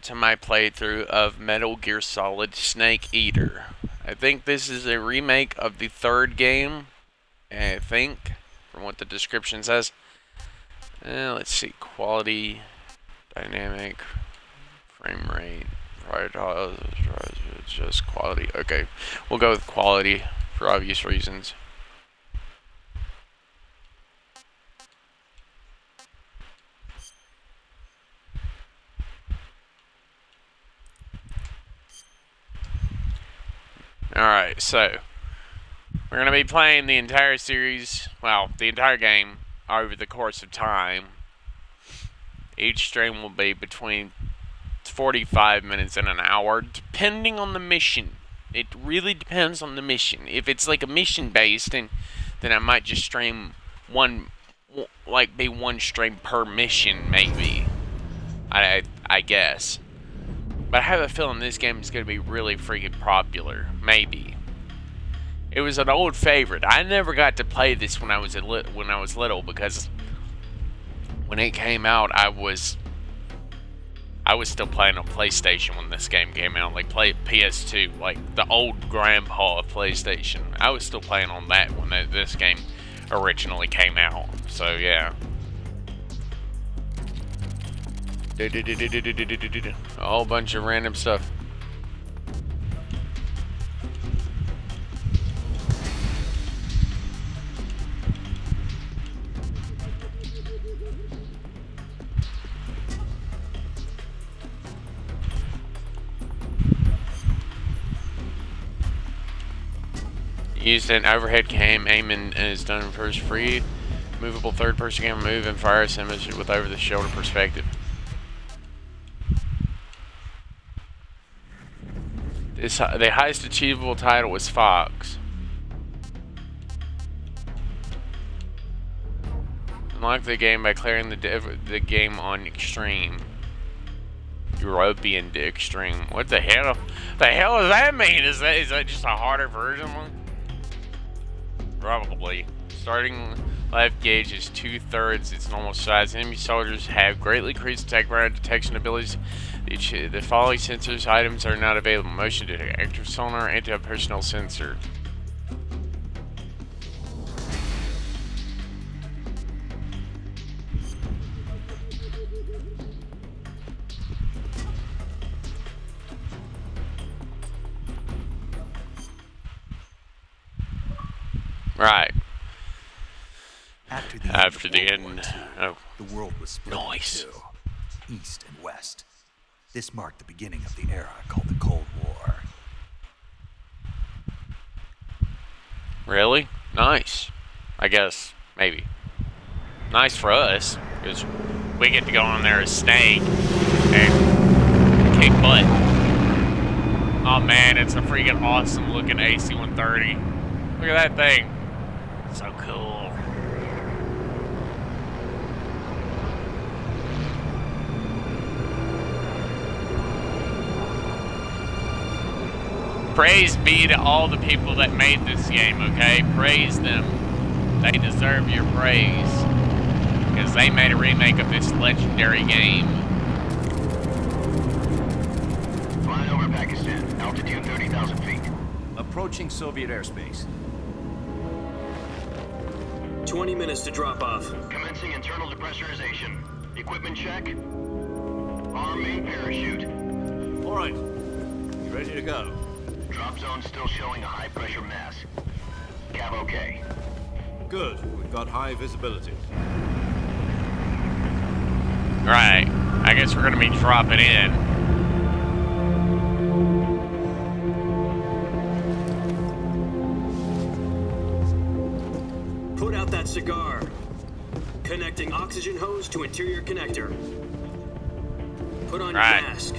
to my playthrough of Metal Gear Solid Snake Eater. I think this is a remake of the third game, I think, from what the description says. Let's see, quality, dynamic, frame rate, just quality. Okay, we'll go with quality for obvious reasons. Alright, so we're going to be playing the entire series, well, the entire game over the course of time. Each stream will be between 45 minutes and an hour, depending on the mission. It really depends on the mission. If it's like a mission based, then I might just stream one, like be one stream per mission, maybe. I guess. But I have a feeling this game is going to be really freaking popular. Maybe. It was an old favorite. I never got to play this when I was little because when it came out, I was still playing on PlayStation when this game came out, like PS2, like the old grandpa of PlayStation. I was still playing on that when this game originally came out. So yeah. A whole bunch of random stuff. Used an overhead cam, aiming is done first free. Movable third-person camera, move and fire image with over-the-shoulder perspective. The highest achievable title was Fox. Unlock the game by clearing the game on extreme. European to extreme. What the hell? The hell does that mean? Is that just a harder version? Probably. Starting left gauge is 2/3 its normal size. Enemy soldiers have greatly increased background detection abilities. The following sensors items are not available: motion detector, active sonar, anti-personnel sensor. Right. After the end, the world was split into two, East and West. This marked the beginning of the era called the Cold War. Really? Nice. I guess, maybe. Nice for us, because we get to go on there as Snake and kick butt. Oh man, it's a freaking awesome looking AC-130. Look at that thing. So cool. Praise be to all the people that made this game, okay? Praise them. They deserve your praise. Because they made a remake of this legendary game. Flying over Pakistan. Altitude 30,000 feet. Approaching Soviet airspace. 20 minutes to drop off. Commencing internal depressurization. Equipment check. Arm main parachute. All right. You ready to go? Drop zone still showing a high pressure mass. Cav okay. Good. We've got high visibility. Right. I guess we're gonna be dropping in. Put out that cigar. Connecting oxygen hose to interior connector. Put on your mask.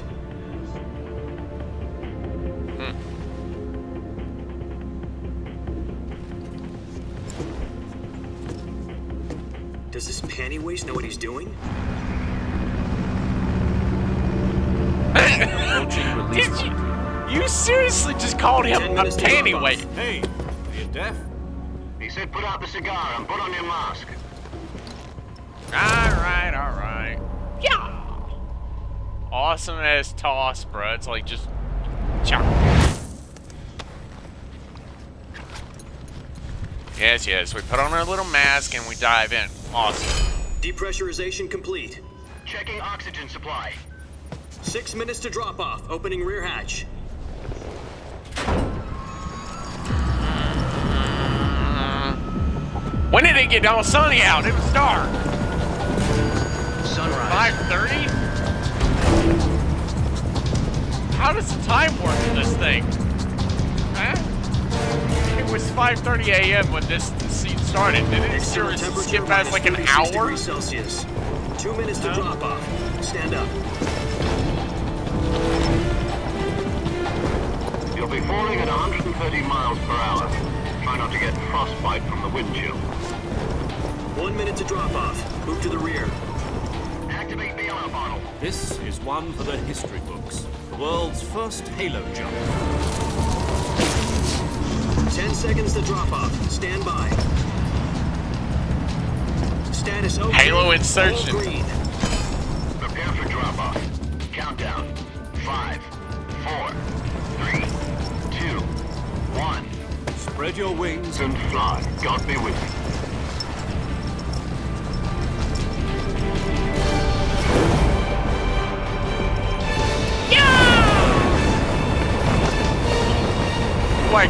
Does this panty waste know what he's doing? Did you seriously just called him a panty waste? Hey, are you deaf? He said put out the cigar and put on your mask. Alright. Yeah. awesome ass toss, bro. It's like just chop. Yes, yes. We put on our little mask and we dive in. Awesome. Depressurization complete. Checking oxygen supply. 6 minutes to drop off. Opening rear hatch. When did it get all sunny out? It was dark. Sunrise. 5:30? How does the time work in this thing? Huh? It was 5:30 a.m. when this scene started. Did it External seriously temperature skip past like an 36 hour? degrees Celsius. 2 minutes to drop off. Stand up. You'll be falling at 130 miles per hour. Try not to get frostbite from the wind chill. 1 minute to drop off. Move to the rear. Activate bailout bottle. This is one for the history books. The world's first halo jump. 10 seconds to drop off. Stand by. Status OK. Halo insertion. All green. Prepare for drop off. Countdown. 5, 4, 3, 2, 1. Spread your wings And fly. God be with you. Like,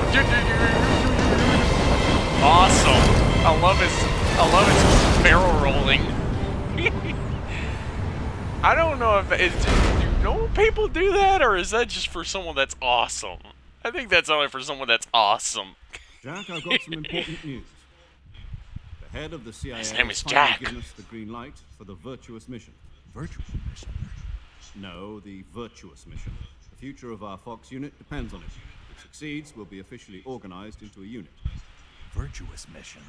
awesome. I love his barrel rolling. I don't know if do normal people do that, or is that just for someone that's awesome? I think that's only for someone that's awesome. Jack, I've got some important news. The head of the CIA His name is has finally Jack. given us the green light for the virtuous mission. Virtual mission? No, the virtuous mission. The future of our Fox unit depends on it. If it succeeds, we'll be officially organized into a unit. Virtuous mission?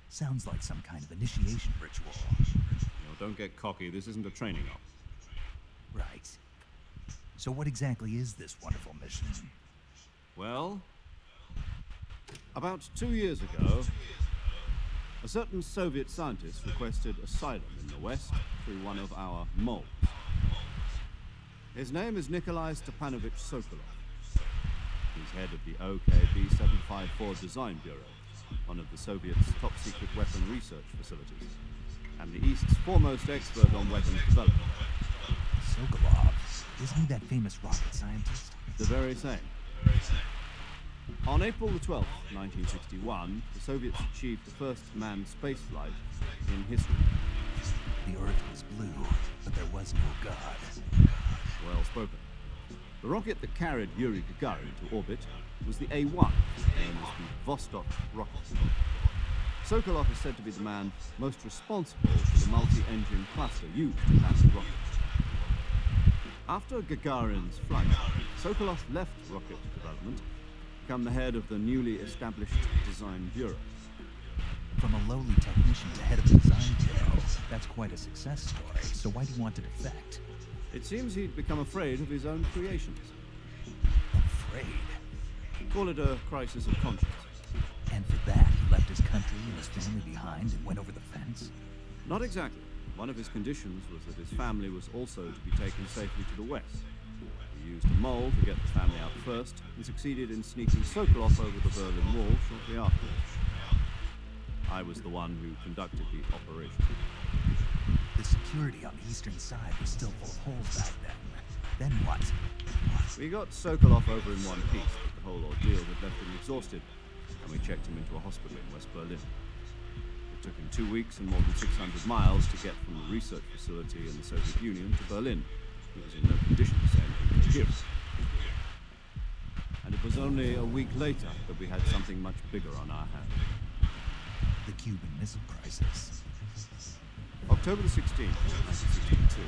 Sounds like some kind of initiation ritual. Don't get cocky. This isn't a training op. Right. So what exactly is this wonderful mission? Well, about 2 years ago, a certain Soviet scientist requested asylum in the West through one of our moles. His name is Nikolai Stepanovich Sokolov. He's head of the OKB 754 Design Bureau, one of the Soviets' top-secret weapon research facilities, and the East's foremost expert on weapons development. Sokolov? Isn't he that famous rocket scientist? The very same. On April the 12th, 1961, the Soviets achieved the first manned spaceflight in history. The Earth was blue, but there was no God. Well spoken. The rocket that carried Yuri Gagarin to orbit was the A-1, known as the Vostok rocket. Sokolov is said to be the man most responsible for the multi-engine cluster used in that rocket. After Gagarin's flight, Sokolov left rocket development to become the head of the newly established Design Bureau. From a lowly technician to head of the design bureau, that's quite a success story. So why do you want to defect? It seems he'd become afraid of his own creations. Afraid? Call it a crisis of conscience. And for that, he left his country and his family behind and went over the fence? Not exactly. One of his conditions was that his family was also to be taken safely to the west. He used a mole to get the family out first and succeeded in sneaking Sokolov over the Berlin Wall shortly afterwards. I was the one who conducted the operation. The security on the eastern side was still full of holes back then. Then what? We got Sokolov over in one piece, but the whole ordeal had left him exhausted, and we checked him into a hospital in West Berlin. It took him 2 weeks and more than 600 miles to get from the research facility in the Soviet Union to Berlin. He was in no condition to say anything to Europe. And it was only a week later that we had something much bigger on our hands. The Cuban Missile Crisis. October the 16th, 1962,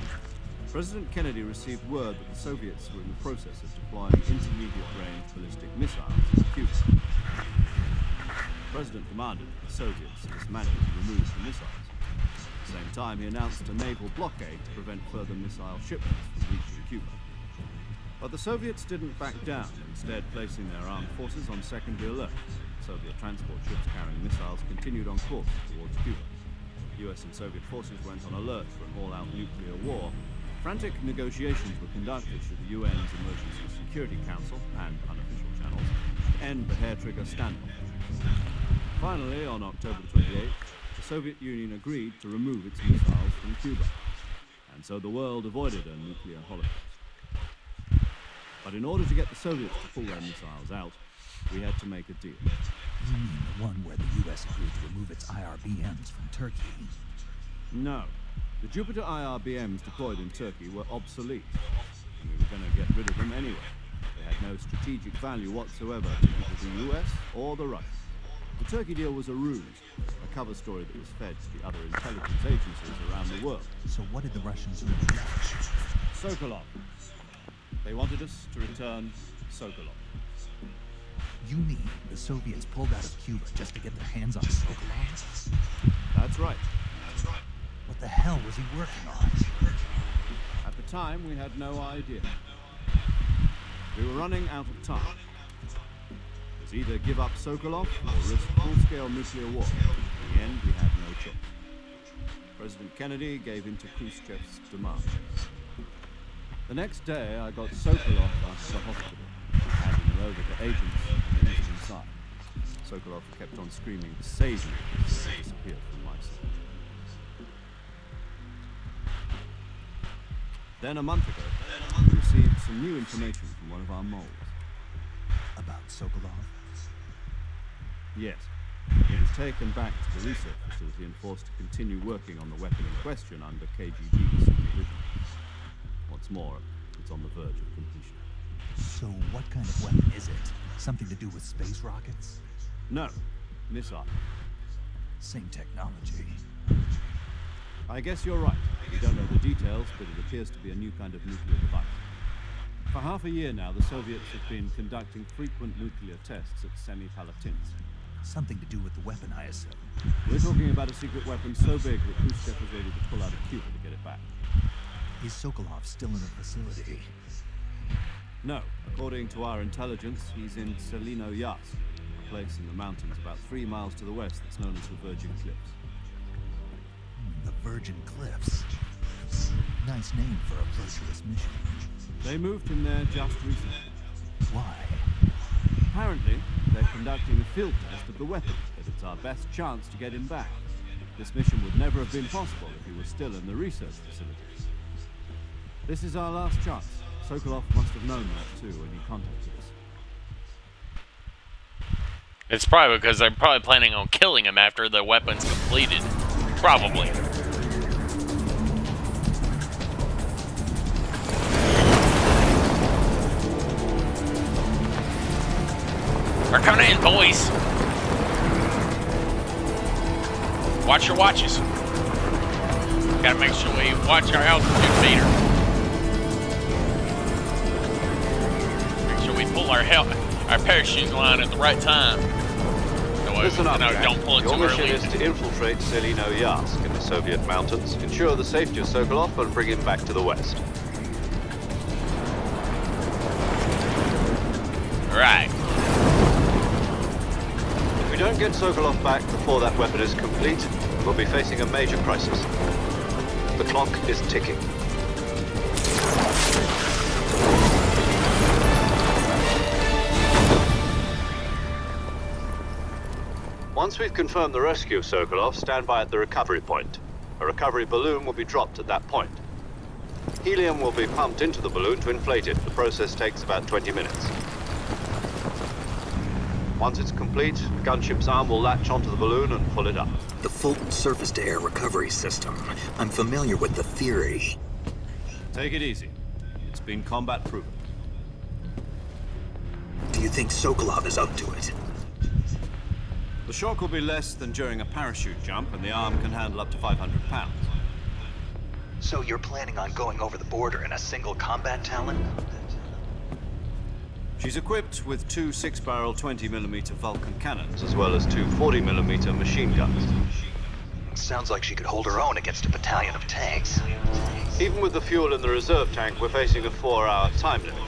President Kennedy received word that the Soviets were in the process of deploying intermediate-range ballistic missiles in Cuba. The President demanded that the Soviets dismantle and remove the missiles. At the same time, he announced a naval blockade to prevent further missile shipments from reaching Cuba. But the Soviets didn't back down, instead placing their armed forces on secondary alert. Soviet transport ships carrying missiles continued on course towards Cuba. US and Soviet forces went on alert for an all-out nuclear war, Frantic negotiations were conducted through the UN's Emergency Security Council and unofficial channels to end the hair-trigger standoff. Finally, on October 28th, the Soviet Union agreed to remove its missiles from Cuba, and so the world avoided a nuclear holocaust. But in order to get the Soviets to pull their missiles out, we had to make a deal. You mean the one where the US agreed to remove its IRBMs from Turkey? No. The Jupiter IRBMs deployed in Turkey were obsolete, and we were going to get rid of them anyway. They had no strategic value whatsoever to either the US or the Russians. The Turkey deal was a ruse, a cover story that was fed to the other intelligence agencies around the world. So what did the Russians do? Sokolov. They wanted us to return Sokolov. You mean the Soviets pulled out of Cuba just to get their hands on Sokolov? That's right. What the hell was he working on? At the time, we had no idea. We were running out of time. It was either give up Sokolov or risk full-scale nuclear war. In the end, we had no choice. President Kennedy gave in to Khrushchev's demand. The next day, I got Sokolov out of the hospital, handing him over to agents on the eastern side. Sokolov kept on screaming, "Save me," and disappeared from my sight. Then a month ago, we received some new information from one of our moles. About Sokolov? Yes. He was taken back to the research facility and forced to continue working on the weapon in question under KGB supervision. What's more, it's on the verge of completion. So what kind of weapon is it? Something to do with space rockets? No. Missile. Same technology. I guess you're right. We don't know the details, but it appears to be a new kind of nuclear device. For half a year now, the Soviets have been conducting frequent nuclear tests at Semipalatinsk. Something to do with the weapon, I assume. We're talking about a secret weapon so big that Khrushchev was able to pull out of Cuba to get it back. Is Sokolov still in the facility? No. According to our intelligence, he's in Selino-Yatsk, a place in the mountains about 3 miles to the west that's known as the Virgin Cliffs. The Virgin Cliffs. Nice name for a virtuous mission. They moved him there just recently. Why? Apparently, they're conducting a field test of the weapon, but it's our best chance to get him back. This mission would never have been possible if he was still in the research facility. This is our last chance. Sokolov must have known that too when he contacted us. It's probably because they're probably planning on killing him after the weapon's completed. Probably. We're coming in, boys. Watch your watches. Gotta make sure we watch our altitude meter. Make sure we pull our parachute line at the right time. Listen up, Jack. Don't pull it Your too mission early. is to infiltrate Selino-Yatsk in the Soviet mountains, ensure the safety of Sokolov, and bring him back to the west. Right. If we don't get Sokolov back before that weapon is complete, we'll be facing a major crisis. The clock is ticking. Once we've confirmed the rescue of Sokolov, stand by at the recovery point. A recovery balloon will be dropped at that point. Helium will be pumped into the balloon to inflate it. The process takes about 20 minutes. Once it's complete, the gunship's arm will latch onto the balloon and pull it up. The Fulton surface-to-air recovery system. I'm familiar with the theory. Take it easy. It's been combat proven. Do you think Sokolov is up to it? The shock will be less than during a parachute jump, and the arm can handle up to 500 pounds. So you're planning on going over the border in a single combat Talon? She's equipped with 2 6-barrel 20mm Vulcan cannons. As well as 2 40mm machine guns. Sounds like she could hold her own against a battalion of tanks. Even with the fuel in the reserve tank, we're facing a 4-hour time limit.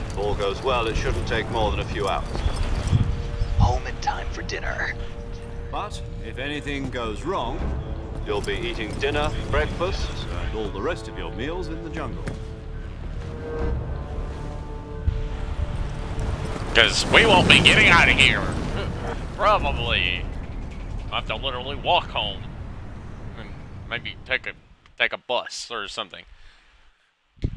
If all goes well, it shouldn't take more than a few hours. Home in time for dinner. But if anything goes wrong, You'll be eating dinner, breakfast, And all the rest of your meals in the jungle. Because we won't be getting out of here. Probably. I'll have to literally walk home. And maybe take a bus or something.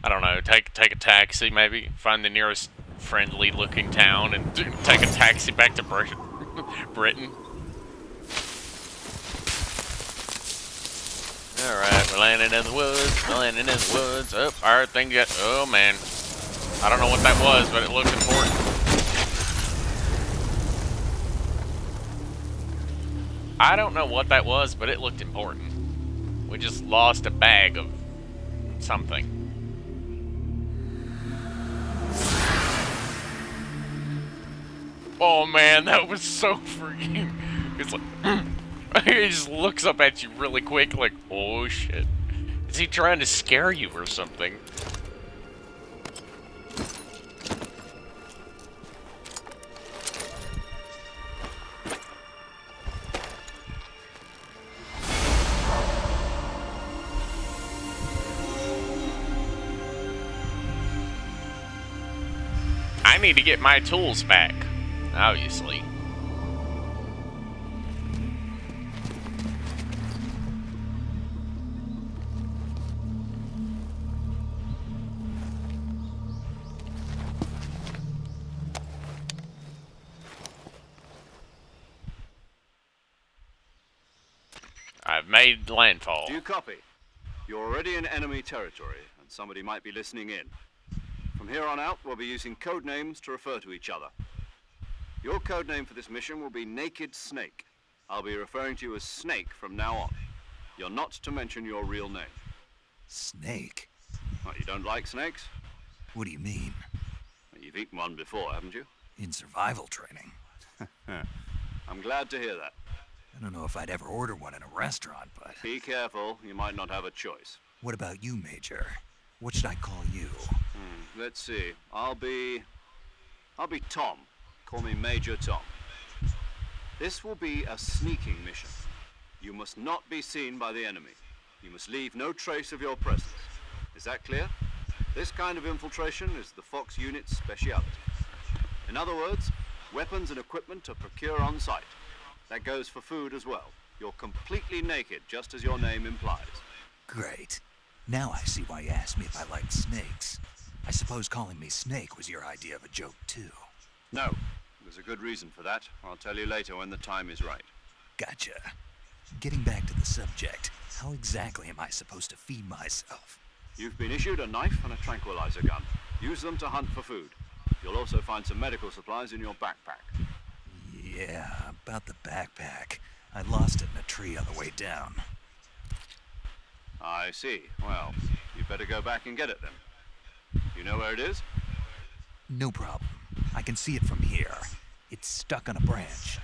I don't know, take a taxi maybe. Find the nearest friendly looking town and take a taxi back to Britain. Alright, we're landing in the woods. Oh, our thing got... Oh, man. I don't know what that was, but it looked important. I don't know what that was, but it looked important. We just lost a bag of something. Oh, man, that was so freaking... It's like... He just looks up at you really quick, like, oh shit. Is he trying to scare you or something? I need to get my tools back, obviously. I've made landfall. Do you copy? You're already in enemy territory, and somebody might be listening in. From here on out, we'll be using code names to refer to each other. Your code name for this mission will be Naked Snake. I'll be referring to you as Snake from now on. You're not to mention your real name. Snake? What, you don't like snakes? What do you mean? You've eaten one before, haven't you? In survival training? I'm glad to hear that. I don't know if I'd ever order one in a restaurant, but... Be careful, you might not have a choice. What about you, Major? What should I call you? Let's see. I'll be Tom. Call me Major Tom. This will be a sneaking mission. You must not be seen by the enemy. You must leave no trace of your presence. Is that clear? This kind of infiltration is the Fox unit's speciality. In other words, weapons and equipment are procured on site. That goes for food as well. You're completely naked, just as your name implies. Great. Now I see why you asked me if I liked snakes. I suppose calling me Snake was your idea of a joke, too. No. There's a good reason for that. I'll tell you later when the time is right. Gotcha. Getting back to the subject, how exactly am I supposed to feed myself? You've been issued a knife and a tranquilizer gun. Use them to hunt for food. You'll also find some medical supplies in your backpack. Yeah, about the backpack. I lost it in a tree on the way down. I see. Well, you'd better go back and get it then. You know where it is? No problem. I can see it from here. It's stuck on a branch.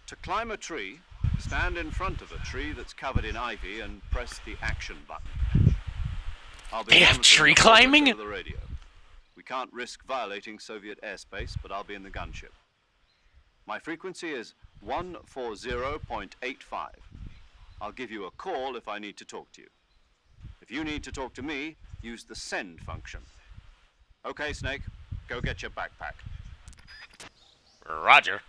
To climb a tree, stand in front of a tree that's covered in ivy and press the action button. I'll be They have tree climbing? over the radio. We can't risk violating Soviet airspace, but I'll be in the gunship. My frequency is 140.85. I'll give you a call if I need to talk to you. If you need to talk to me, use the send function. Okay, Snake, go get your backpack. Roger.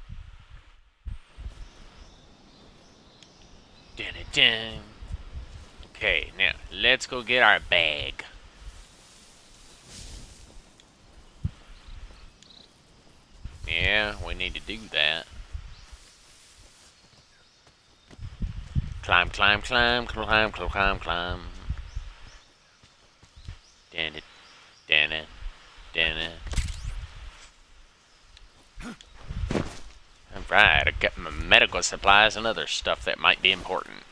Dun-dun-dun. Okay, now let's go get our bag. Yeah, we need to do that. Climb, climb, climb, climb, climb, climb, climb. Damn it, damn it, damn it. Alright, I got my medical supplies and other stuff that might be important.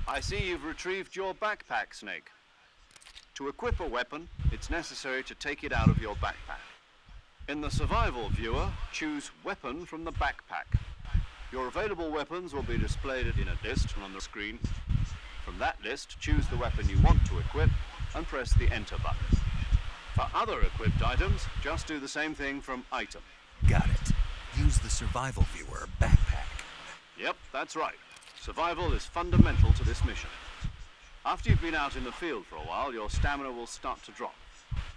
I see you've retrieved your backpack, Snake. To equip a weapon, it's necessary to take it out of your backpack. In the survival viewer, choose Weapon from the backpack. Your available weapons will be displayed in a list on the screen. From that list, choose the weapon you want to equip and press the Enter button. For other equipped items, just do the same thing from Item. Got it. Use the survival viewer backpack. Yep, that's right. Survival is fundamental to this mission. After you've been out in the field for a while, your stamina will start to drop.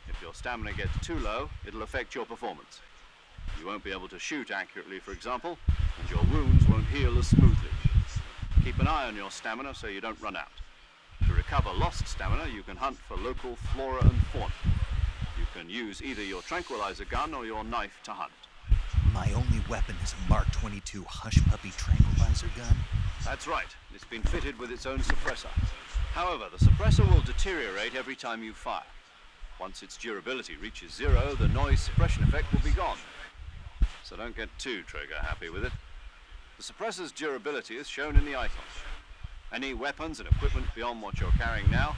If your stamina gets too low, it'll affect your performance. You won't be able to shoot accurately, for example, and your wounds won't heal as smoothly. Keep an eye on your stamina so you don't run out. To recover lost stamina, you can hunt for local flora and fauna. You can use either your tranquilizer gun or your knife to hunt. My only weapon is a Mark 22 Hush Puppy tranquilizer gun? That's right. It's been fitted with its own suppressor. However, the suppressor will deteriorate every time you fire. Once its durability reaches 0, the noise suppression effect will be gone. So don't get too trigger happy with it. The suppressor's durability is shown in the icon. Any weapons and equipment beyond what you're carrying now,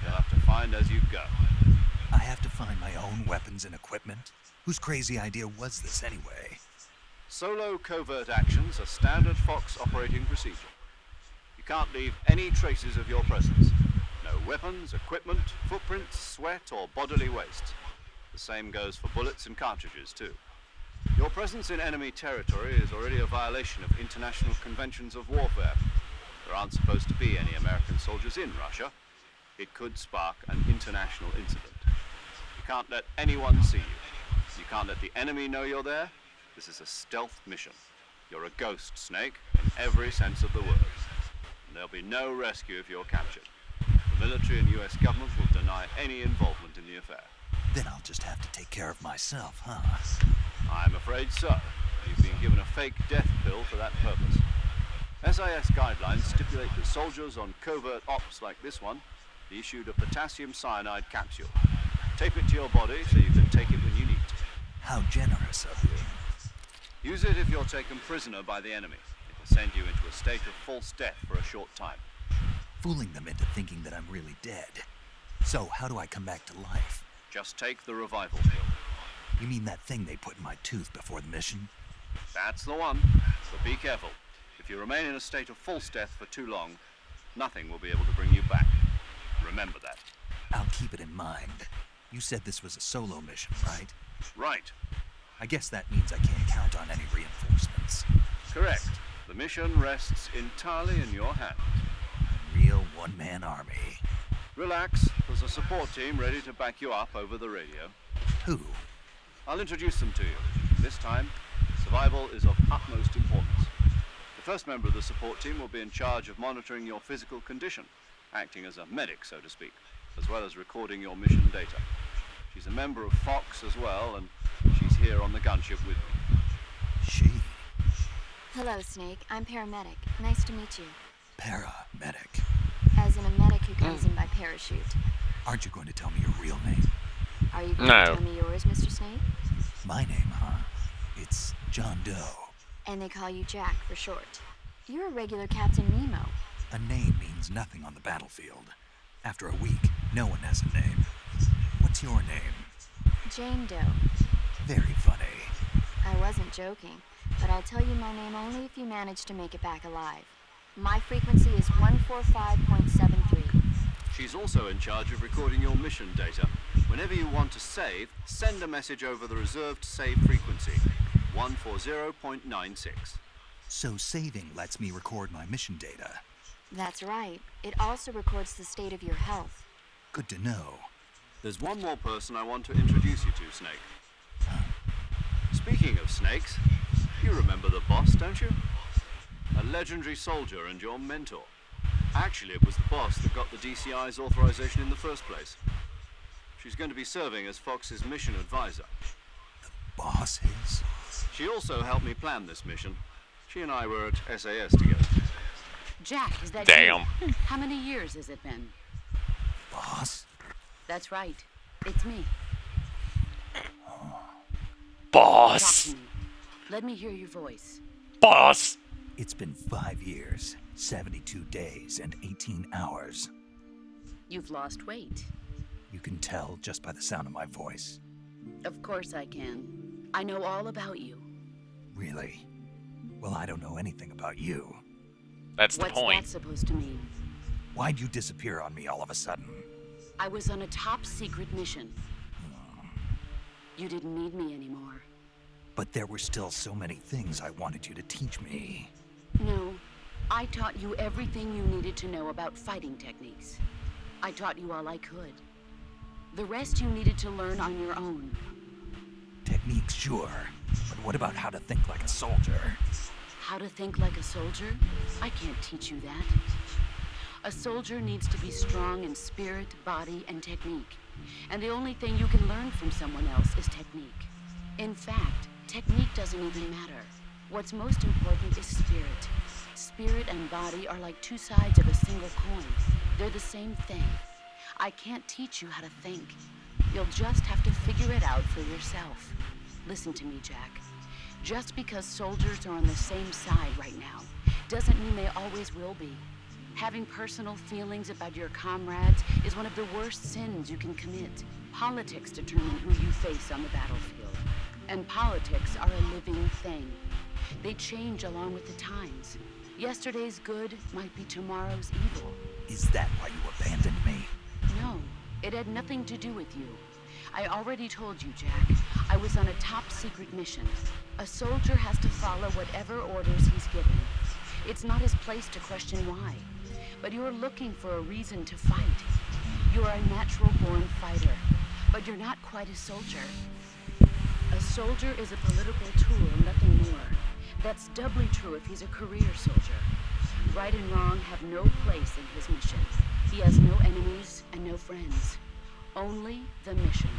you'll have to find as you go. I have to find my own weapons and equipment? Whose crazy idea was this anyway? Solo covert actions are standard Fox operating procedure. You can't leave any traces of your presence. No weapons, equipment, footprints, sweat, or bodily waste. The same goes for bullets and cartridges, too. Your presence in enemy territory is already a violation of international conventions of warfare. There aren't supposed to be any American soldiers in Russia. It could spark an international incident. You can't let anyone see you. You can't let the enemy know you're there. This is a stealth mission. You're a ghost, Snake, in every sense of the word. And there'll be no rescue if you're captured. The military and US government will deny any involvement in the affair. Then I'll just have to take care of myself, huh? I'm afraid so. You've been given a fake death pill for that purpose. SIS guidelines stipulate that soldiers on covert ops like this one be issued a potassium cyanide capsule. Tape it to your body so you can take it when you need to. How generous of you. Use it if you're taken prisoner by the enemy. It will send you into a state of false death for a short time. Fooling them into thinking that I'm really dead. So how do I come back to life? Just take the revival pill. You mean that thing they put in my tooth before the mission? That's the one. But be careful. If you remain in a state of false death for too long, nothing will be able to bring you back. Remember that. I'll keep it in mind. You said this was a solo mission, right? Right. I guess that means I can't count on any reinforcements. Correct. The mission rests entirely in your hands. Real one-man army. Relax. There's a support team ready to back you up over the radio. Who? I'll introduce them to you. This time, survival is of utmost importance. The first member of the support team will be in charge of monitoring your physical condition, acting as a medic, so to speak, as well as recording your mission data. She's a member of Fox as well, and she's here on the gunship with me. She? Hello, Snake. I'm paramedic. Nice to meet you. Paramedic. As in a medic who comes in by parachute. Aren't you going to tell me your real name? Are you going No. to tell me yours, Mr. Snake? My name, huh? It's John Doe. And they call you Jack for short. You're a regular Captain Nemo. A name means nothing on the battlefield. After a week, no one has a name. What's your name? Jane Doe. Very funny. I wasn't joking, but I'll tell you my name only if you manage to make it back alive. My frequency is 145.73. She's also in charge of recording your mission data. Whenever you want to save, send a message over the reserved save frequency, 140.96. So saving lets me record my mission data. That's right. It also records the state of your health. Good to know. There's one more person I want to introduce you to, Snake. Speaking of snakes, you remember the boss, don't you? A legendary soldier and your mentor. Actually, it was the boss that got the DCI's authorization in the first place. She's going to be serving as Fox's mission advisor. Boss is? She also helped me plan this mission. She and I were at SAS together. Jack, is that Damn. you? How many years has it been? Boss? That's right. It's me. Talk Boss. to me. Let me hear your voice. Boss. It's been 5 years, 72 days, and 18 hours. You've lost weight. You can tell just by the sound of my voice. Of course I can. I know all about you. Really? Well, I don't know anything about you. That's the What's point. that supposed to mean? Why'd you disappear on me all of a sudden? I was on a top secret mission. You didn't need me anymore. But there were still so many things I wanted you to teach me. No, I taught you everything you needed to know about fighting techniques. I taught you all I could. The rest you needed to learn on your own. Techniques, sure. But what about how to think like a soldier? How to think like a soldier? I can't teach you that. A soldier needs to be strong in spirit, body, and technique. And the only thing you can learn from someone else is technique. In fact, technique doesn't even matter. What's most important is spirit. Spirit and body are like two sides of a single coin. They're the same thing. I can't teach you how to think. You'll just have to figure it out for yourself. Listen to me, Jack. Just because soldiers are on the same side right now doesn't mean they always will be. Having personal feelings about your comrades is one of the worst sins you can commit. Politics determine who you face on the battlefield. And politics are a living thing. They change along with the times. Yesterday's good might be tomorrow's evil. Is that why you abandoned me? No, it had nothing to do with you. I already told you, Jack. I was on a top-secret mission. A soldier has to follow whatever orders he's given. It's not his place to question why. But you're looking for a reason to fight. You're a natural-born fighter, but you're not quite a soldier. A soldier is a political tool, nothing more. That's doubly true if he's a career soldier. Right and wrong have no place in his mission. He has no enemies and no friends. Only the mission.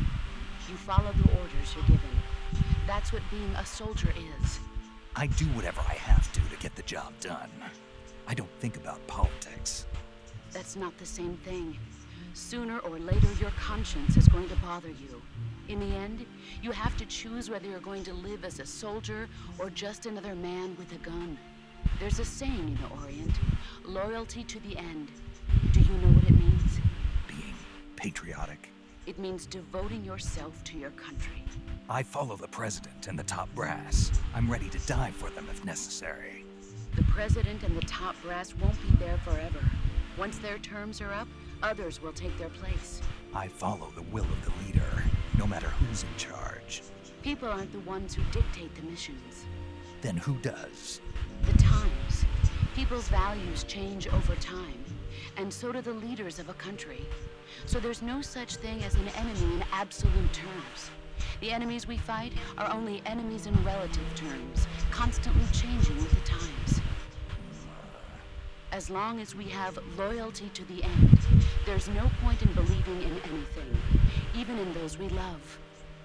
You follow the orders you're given. That's what being a soldier is. I do whatever I have to get the job done. I don't think about politics. That's not the same thing. Sooner or later, your conscience is going to bother you. In the end, you have to choose whether you're going to live as a soldier or just another man with a gun. There's a saying in the Orient, loyalty to the end. Do you know what it means? Being patriotic. It means devoting yourself to your country. I follow the president and the top brass. I'm ready to die for them if necessary. The president and the top brass won't be there forever. Once their terms are up, others will take their place. I follow the will of the leader, no matter who's in charge. People aren't the ones who dictate the missions. Then who does? The times. People's values change over time, and so do the leaders of a country. So there's no such thing as an enemy in absolute terms. The enemies we fight are only enemies in relative terms, constantly changing with the times. As long as we have loyalty to the end, there's no point in believing in anything, even in those we love.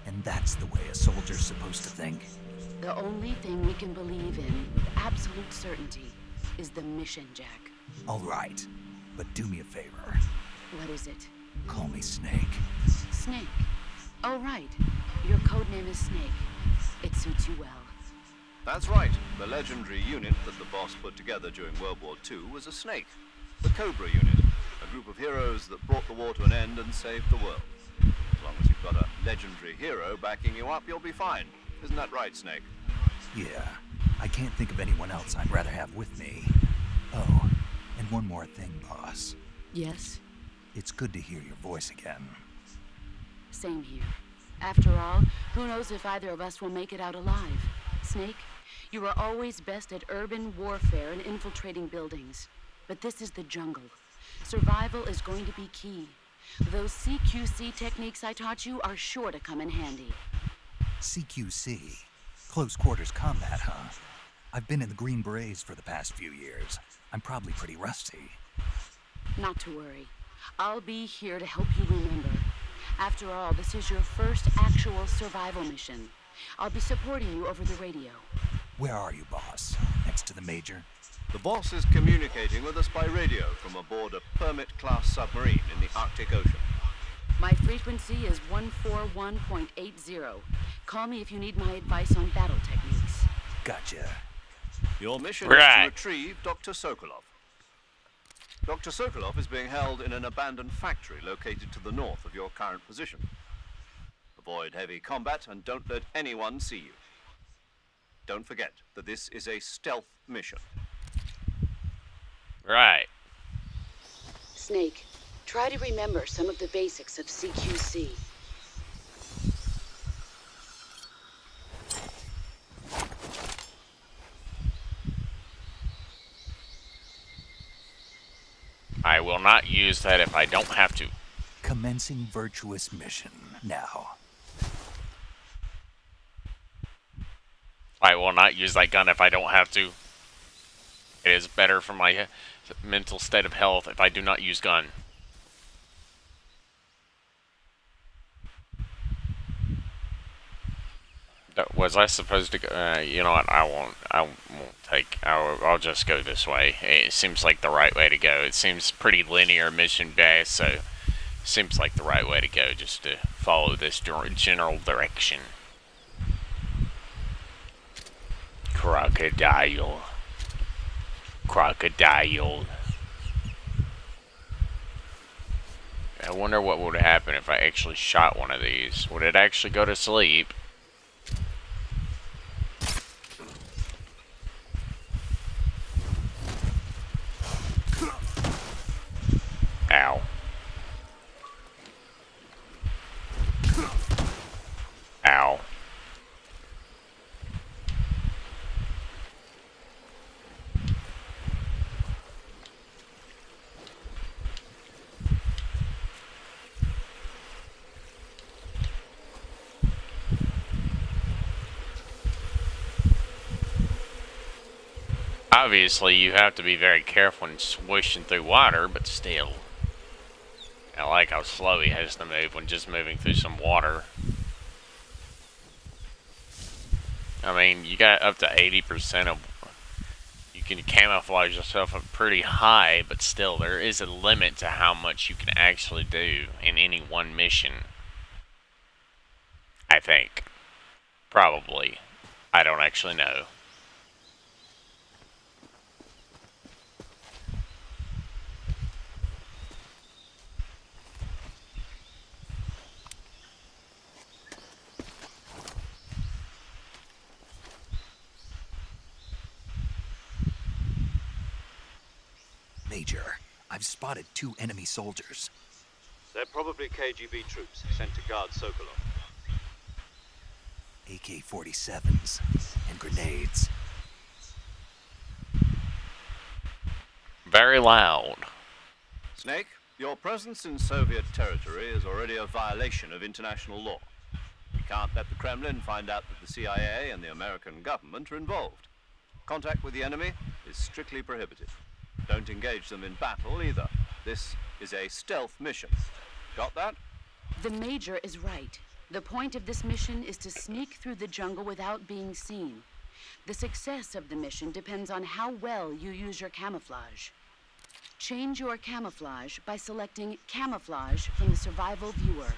And that's the way a soldier's supposed to think? The only thing we can believe in with absolute certainty is the mission, Jack. All right, but do me a favor. What is it? Call me Snake. Snake? Oh, right. Your code name is Snake. It suits you well. That's right. The legendary unit that the boss put together during World War II was a Snake. The Cobra unit. A group of heroes that brought the war to an end and saved the world. As long as you've got a legendary hero backing you up, you'll be fine. Isn't that right, Snake? Yeah. I can't think of anyone else I'd rather have with me. Oh, and one more thing, boss. Yes? It's good to hear your voice again. Same here. After all, who knows if either of us will make it out alive? Snake, you are always best at urban warfare and infiltrating buildings. But this is the jungle. Survival is going to be key. Those CQC techniques I taught you are sure to come in handy. CQC? Close quarters combat, huh? I've been in the Green Berets for the past few years. I'm probably pretty rusty. Not to worry. I'll be here to help you remember. After all, this is your first actual survival mission. I'll be supporting you over the radio. Where are you, boss? Next to the Major? The boss is communicating with us by radio from aboard a Permit-class submarine in the Arctic Ocean. My frequency is 141.80. Call me if you need my advice on battle techniques. Gotcha. Your mission Right. is to retrieve Dr. Sokolov. Dr. Sokolov is being held in an abandoned factory located to the north of your current position. Avoid heavy combat and don't let anyone see you. Don't forget that this is a stealth mission. Right. Snake, try to remember some of the basics of CQC. I will not use that if I don't have to. Commencing virtuous mission now. I will not use that gun if I don't have to. It is better for my mental state of health if I do not use gun. Was I supposed to go? You know what? I won't take. I'll just go this way. It seems like the right way to go. It seems pretty linear mission based, so it seems like the right way to go. Just to follow this general direction. Crocodile. Crocodile. I wonder what would happen if I actually shot one of these. Would it actually go to sleep? Ow. Ow. Obviously, you have to be very careful when swishing through water, but still. I like how slow he has to move when just moving through some water. I mean, you got up to 80% of... You can camouflage yourself up pretty high, but still, there is a limit to how much you can actually do in any one mission. I think. Probably. I don't actually know. Major, I've spotted 2 enemy soldiers. They're probably KGB troops sent to guard Sokolov. AK-47s and grenades. Very loud. Snake, your presence in Soviet territory is already a violation of international law. We can't let the Kremlin find out that the CIA and the American government are involved. Contact with the enemy is strictly prohibited. Don't engage them in battle either. This is a stealth mission. Got that? The Major is right. The point of this mission is to sneak through the jungle without being seen. The success of the mission depends on how well you use your camouflage. Change your camouflage by selecting Camouflage from the Survival Viewer.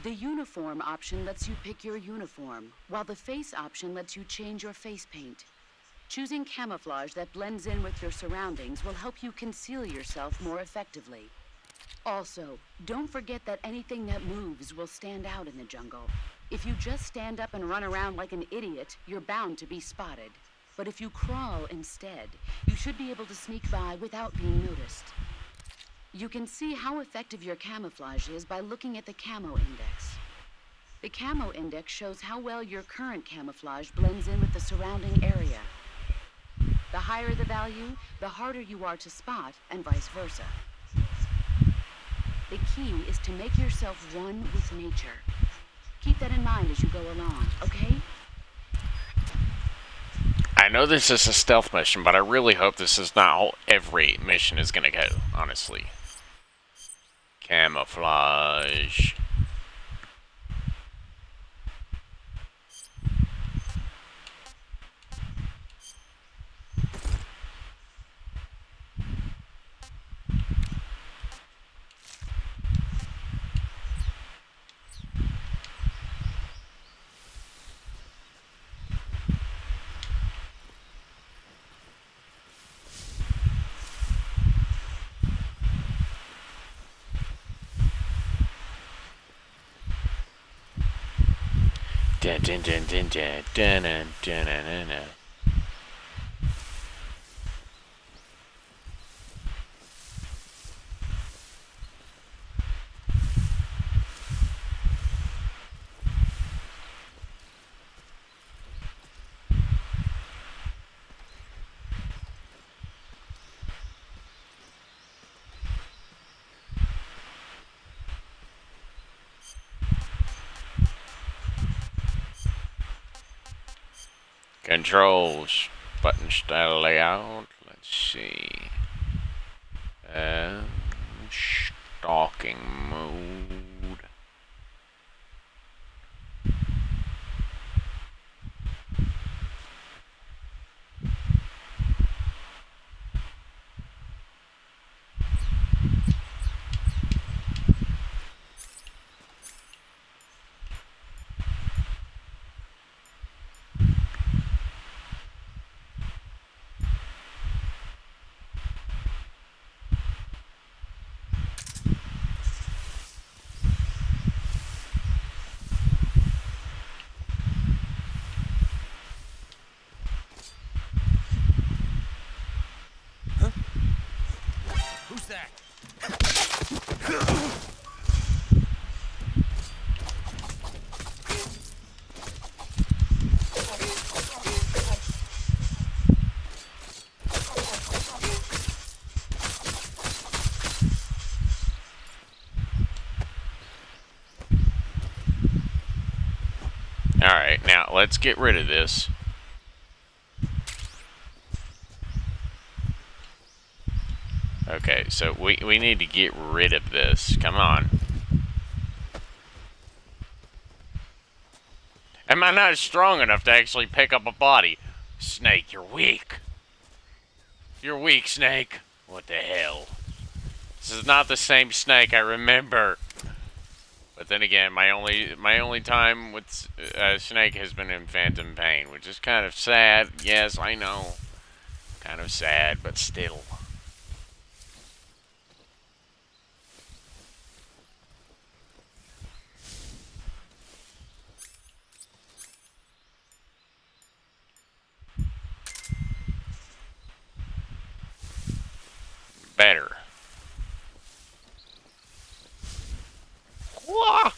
The Uniform option lets you pick your uniform, while the Face option lets you change your face paint. Choosing camouflage that blends in with your surroundings will help you conceal yourself more effectively. Also, don't forget that anything that moves will stand out in the jungle. If you just stand up and run around like an idiot, you're bound to be spotted. But if you crawl instead, you should be able to sneak by without being noticed. You can see how effective your camouflage is by looking at the Camo Index. The Camo Index shows how well your current camouflage blends in with the surrounding area. The higher the value, the harder you are to spot, and vice versa. The key is to make yourself one with nature. Keep that in mind as you go along, okay? I know this is a stealth mission, but I really hope this is not how every mission is gonna go, honestly. Camouflage. Dun, dun, dun, dun, dun, dun, dun, dun, dun, dun. Controls. Button style layout. Let's see. Stalking mode. Who's that? Alright, now let's get rid of this. Okay, so we need to get rid of this. Come on. Am I not strong enough to actually pick up a body? Snake, you're weak. You're weak, Snake. What the hell? This is not the same Snake I remember. But then again, my only time with Snake has been in Phantom Pain, which is kind of sad. Yes, I know. Kind of sad, but still. Better. Wah!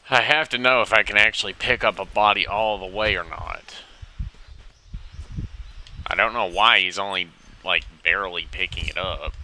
I have to know if I can actually pick up a body all the way or not. I don't know why he's only, like, barely picking it up.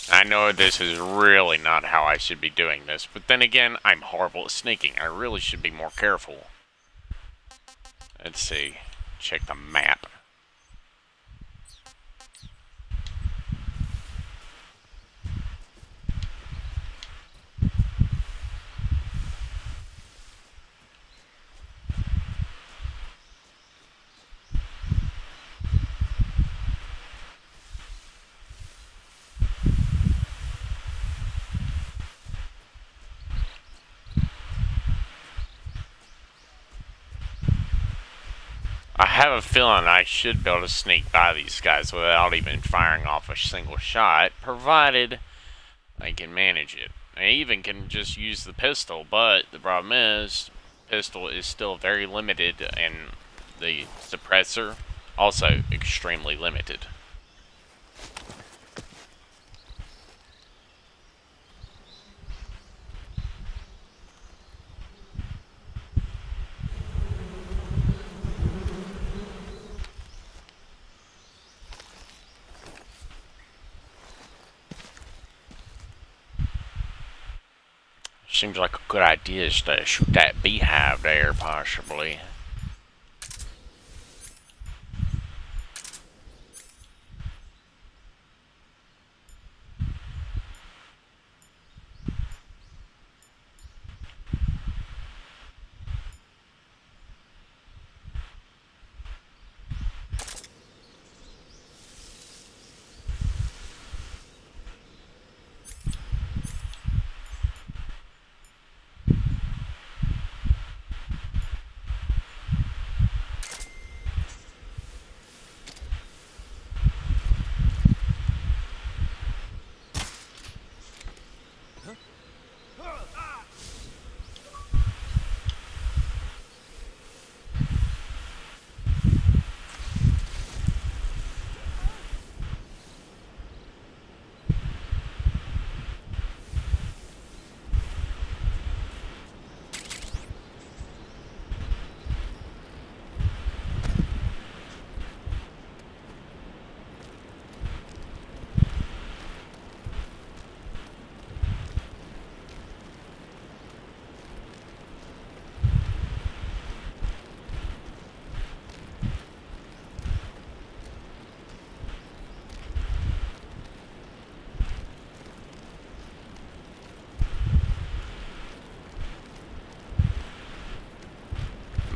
I know this is really not how I should be doing this, but then again, I'm horrible at sneaking. I really should be more careful. Let's see. Check the map. I have a feeling I should be able to sneak by these guys without even firing off a single shot, provided I can manage it. I even can just use the pistol, but the problem is, pistol is still very limited, and the suppressor also extremely limited. Seems like a good idea is to shoot that beehive there, possibly.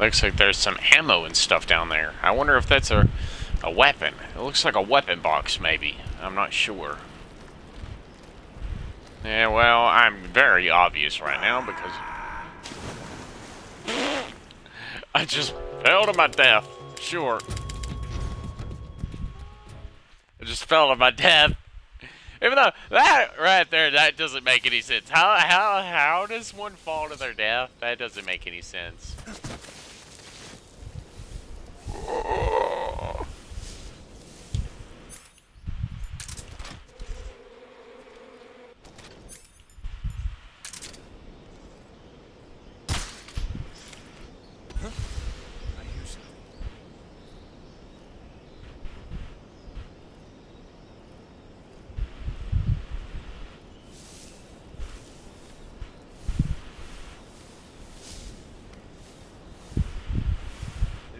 Looks like there's some ammo and stuff down there. I wonder if that's a weapon. It looks like a weapon box, maybe. I'm not sure. Yeah, well, I'm very obvious right now because I just fell to my death. Sure. I just fell to my death. Even though that right there, that doesn't make any sense. How does one fall to their death? That doesn't make any sense.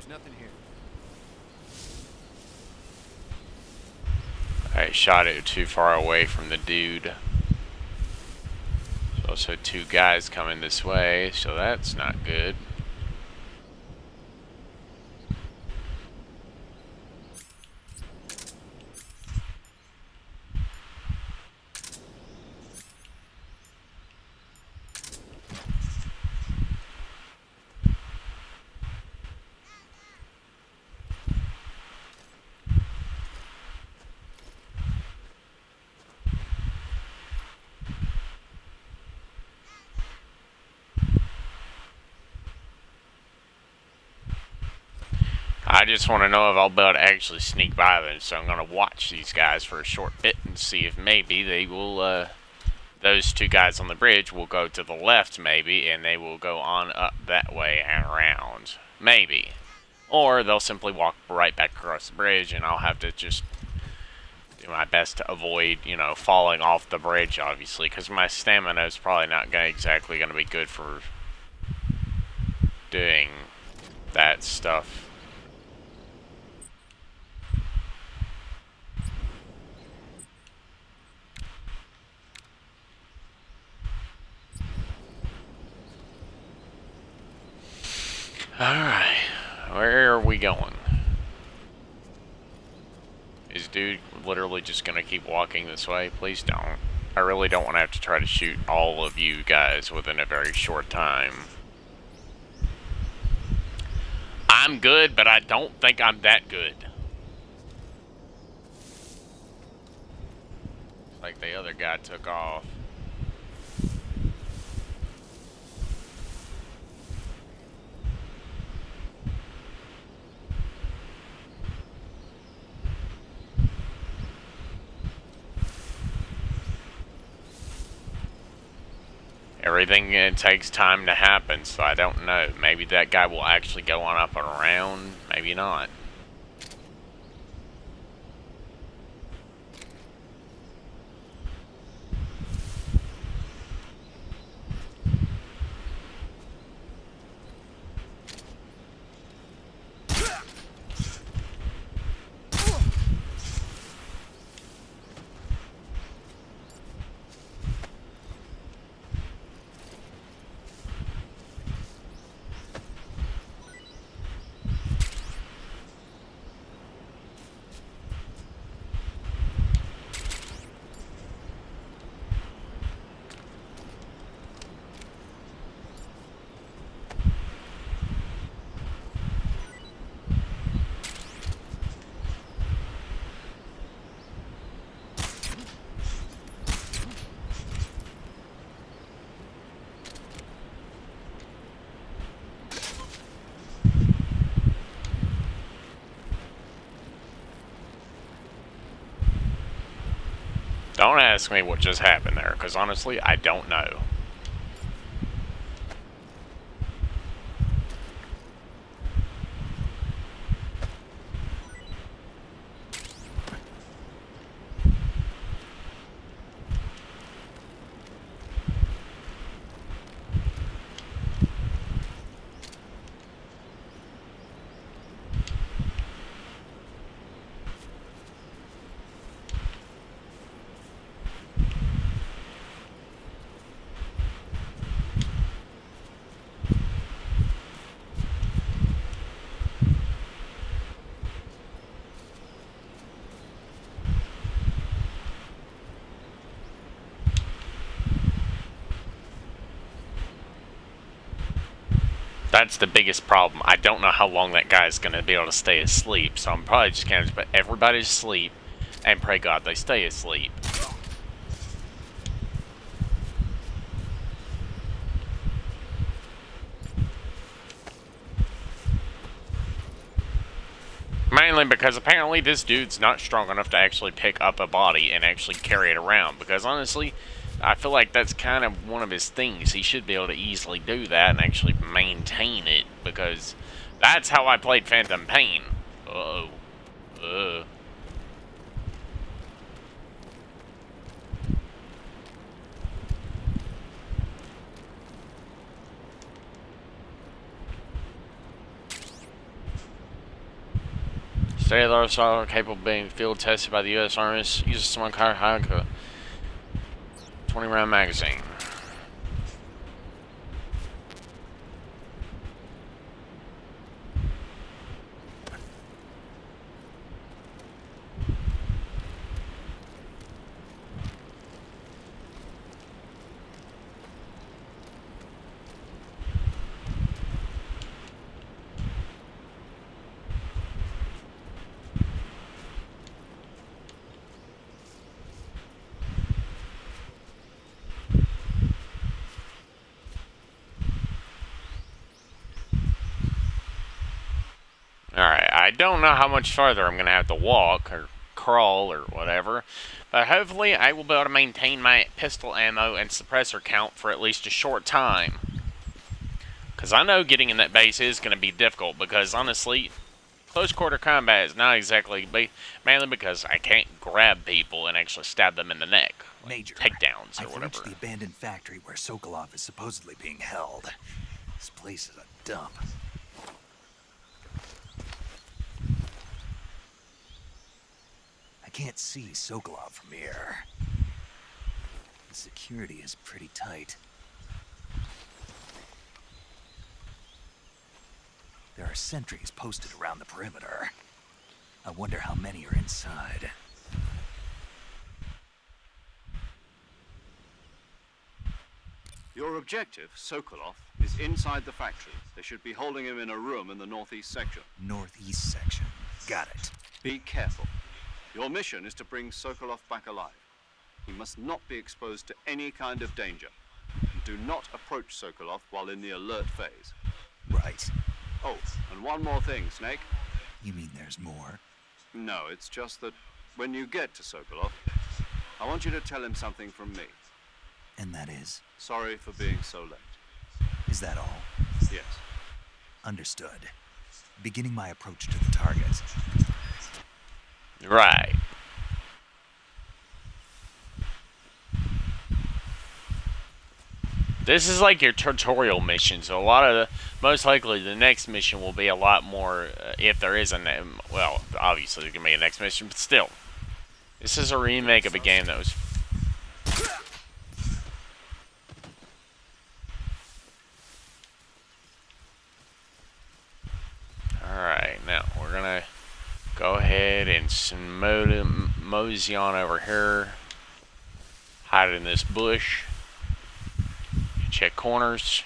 Nothing here. I shot it too far away from the dude. There's also two guys coming this way, so that's not good. I just want to know if I'll be able to actually sneak by them, so I'm going to watch these guys for a short bit and see if maybe they will, those two guys on the bridge will go to the left maybe, and they will go on up that way and around. Maybe. Or they'll simply walk right back across the bridge, and I'll have to just do my best to avoid, you know, falling off the bridge, obviously, because my stamina is probably not exactly going to be good for doing that stuff. Alright, where are we going? Is dude literally just gonna keep walking this way? Please don't. I really don't want to have to try to shoot all of you guys within a very short time. I'm good, but I don't think I'm that good. It's like the other guy took off. Everything takes time to happen, so I don't know. Maybe that guy will actually go on up and around. Maybe not. Don't ask me what just happened there, because honestly, I don't know. That's the biggest problem. I don't know how long that guy's going to be able to stay asleep, so I'm probably just going to put everybody to sleep and pray God they stay asleep. Mainly because apparently this dude's not strong enough to actually pick up a body and actually carry it around. Because honestly, I feel like that's kind of one of his things. He should be able to easily do that and actually maintain it. Because that's how I played Phantom Pain. Uh-oh. Stellar solar capable of being field tested by the U.S. Army uses small car high 20 round magazine. Alright, I don't know how much farther I'm going to have to walk or crawl or whatever, but hopefully I will be able to maintain my pistol ammo and suppressor count for at least a short time. Because I know getting in that base is going to be difficult, because honestly, close quarter combat is not exactly, mainly because I can't grab people and actually stab them in the neck. Major, Takedowns or I've whatever. reached the abandoned factory where Sokolov is supposedly being held. This place is a dump. I can't see Sokolov from here. The security is pretty tight. There are sentries posted around the perimeter. I wonder how many are inside. Your objective, Sokolov, is inside the factory. They should be holding him in a room in the northeast section. Northeast section. Got it. Be careful. Your mission is to bring Sokolov back alive. He must not be exposed to any kind of danger. And do not approach Sokolov while in the alert phase. Right. Oh, and one more thing, Snake. You mean there's more? No, it's just that when you get to Sokolov, I want you to tell him something from me. And that is? Sorry for being so late. Is that all? Yes. Understood. Beginning my approach to the target. Right. This is like your tutorial mission, so a lot of most likely the next mission will be a lot more, if there is a, well, obviously there can be a next mission, but still. This is a remake of a game that was... Alright, now we're gonna go ahead and mosey on over here. Hide in this bush. Check corners.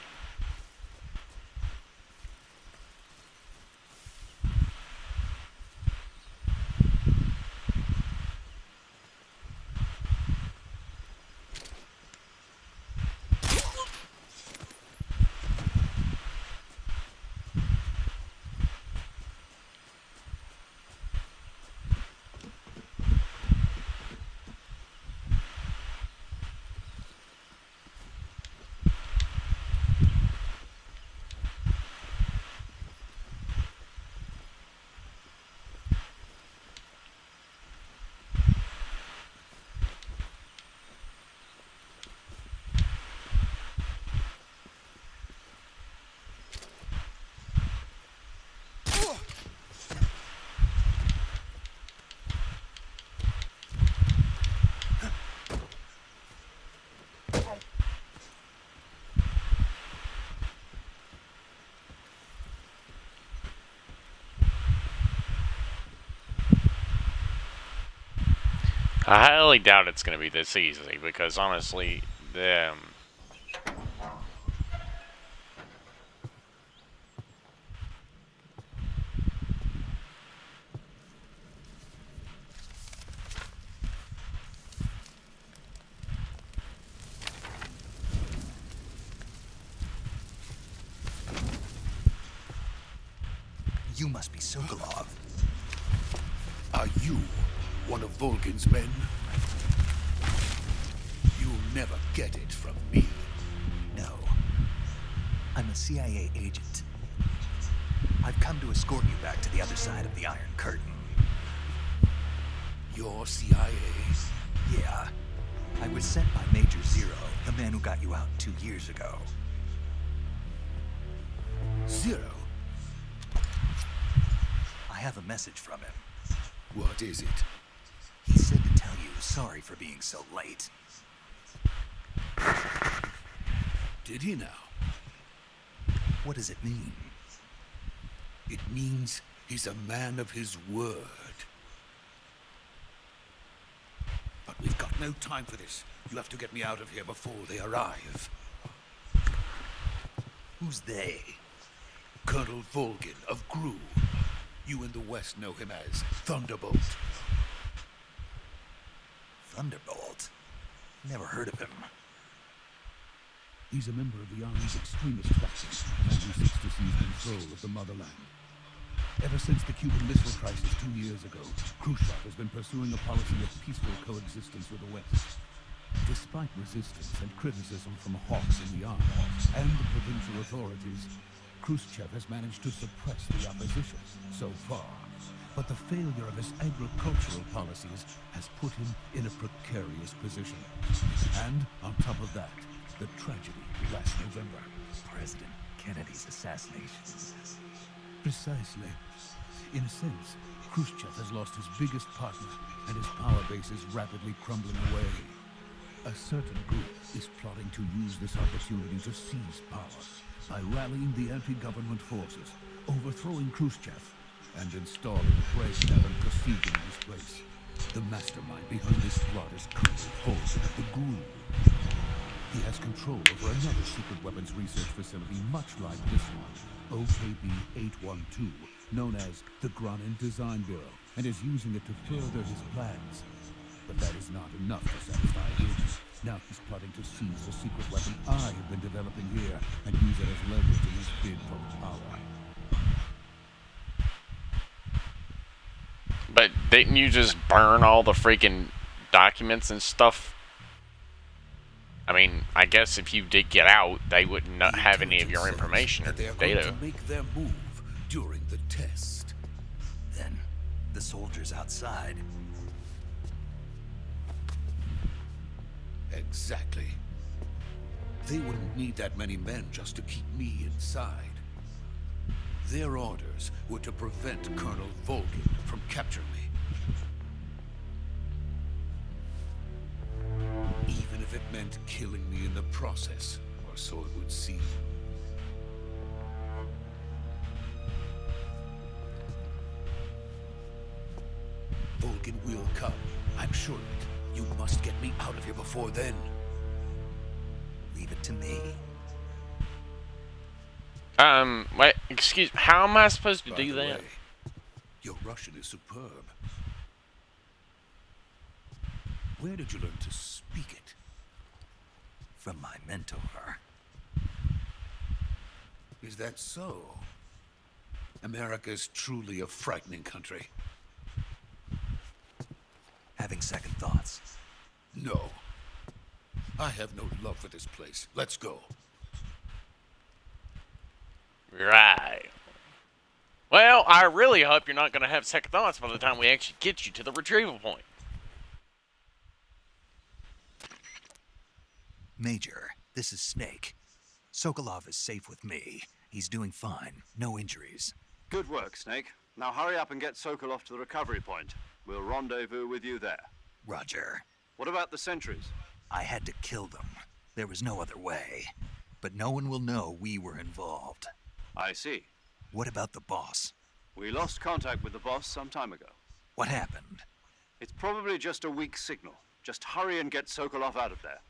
I highly doubt it's going to be this easy, because honestly, You must be Sokolov. Are you one of Volgin's men? You'll never get it from me. No. I'm a CIA agent. I've come to escort you back to the other side of the Iron Curtain. You're CIA? Yeah. I was sent by Major Zero, the man who got you out 2 years ago. Zero? I have a message from him. What is it? He said to tell you sorry for being so late. Did he now? What does it mean? It means he's a man of his word. But we've got no time for this. You have to get me out of here before they arrive. Who's they? Colonel Volgin of GRU. You in the West know him as Thunderbolt. Thunderbolt? Never heard of him. He's a member of the Army's extremist faction, a man who seeks to seize control of the motherland. Ever since the Cuban Missile Crisis 2 years ago, Khrushchev has been pursuing a policy of peaceful coexistence with the West. Despite resistance and criticism from hawks in the army and the provincial authorities, Khrushchev has managed to suppress the opposition so far. But the failure of his agricultural policies has put him in a precarious position. And on top of that, the tragedy last November. President Kennedy's assassination. Precisely. In a sense, Khrushchev has lost his biggest partner, and his power base is rapidly crumbling away. A certain group is plotting to use this opportunity to seize power by rallying the anti-government forces, overthrowing Khrushchev, and installing Brezhnev and Kosygin in his place. The mastermind behind this plot is Colonel Volgin of the GRU. He has control over another secret weapons research facility much like this one, OKB-812, known as the Granin Design Bureau, and is using it to further his plans. But that is not enough to satisfy him. Now he's plotting to seize the secret weapon I have been developing here and use it as leverage in his bid for power. But didn't you just burn all the freaking documents and stuff? I mean, I guess if you did get out, they wouldn't have any of your information or they're data. going to make their move during the test. Then, the soldiers outside. Exactly. They wouldn't need that many men just to keep me inside. Their orders were to prevent Colonel Volgin from capturing me. Even if it meant killing me in the process, or so it would seem. Volgin will come. I'm sure of it. You must get me out of here before then. Leave it to me. Wait, excuse me, how am I supposed to By do the that? way, your Russian is superb. Where did you learn to speak it? From my mentor. Is that so? America's truly a frightening country. Having second thoughts. No. I have no love for this place. Let's go. Right. Well, I really hope you're not going to have second thoughts by the time we actually get you to the retrieval point. Major, this is Snake. Sokolov is safe with me. He's doing fine. No injuries. Good work, Snake. Now hurry up and get Sokolov to the recovery point. We'll rendezvous with you there. Roger. What about the sentries? I had to kill them. There was no other way. But no one will know we were involved. I see. What about the boss? We lost contact with the boss some time ago. What happened? It's probably just a weak signal. Just hurry and get Sokolov out of there.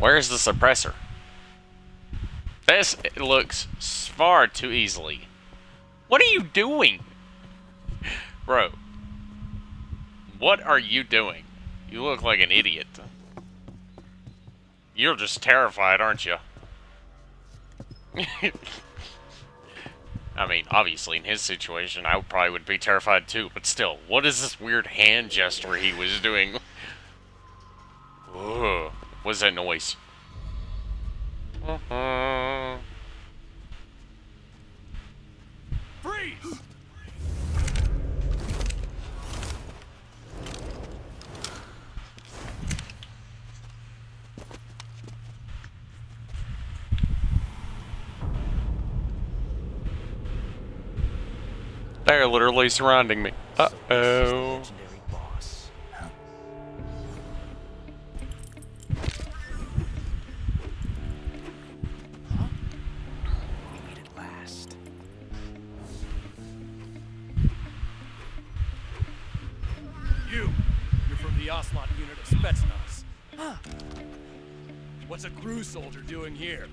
Where's the suppressor? This looks far too easily. What are you doing? Bro. What are you doing? You look like an idiot. You're just terrified, aren't you? I mean, obviously, in his situation, I probably would be terrified too, but still, what is this weird hand gesture he was doing? Ugh, what is that noise? Freeze! They're literally surrounding me. Uh-oh. Legendary boss. Huh? We made it last. You're from the Ocelot unit of Spetsnaz. Huh. What's a crew soldier doing here?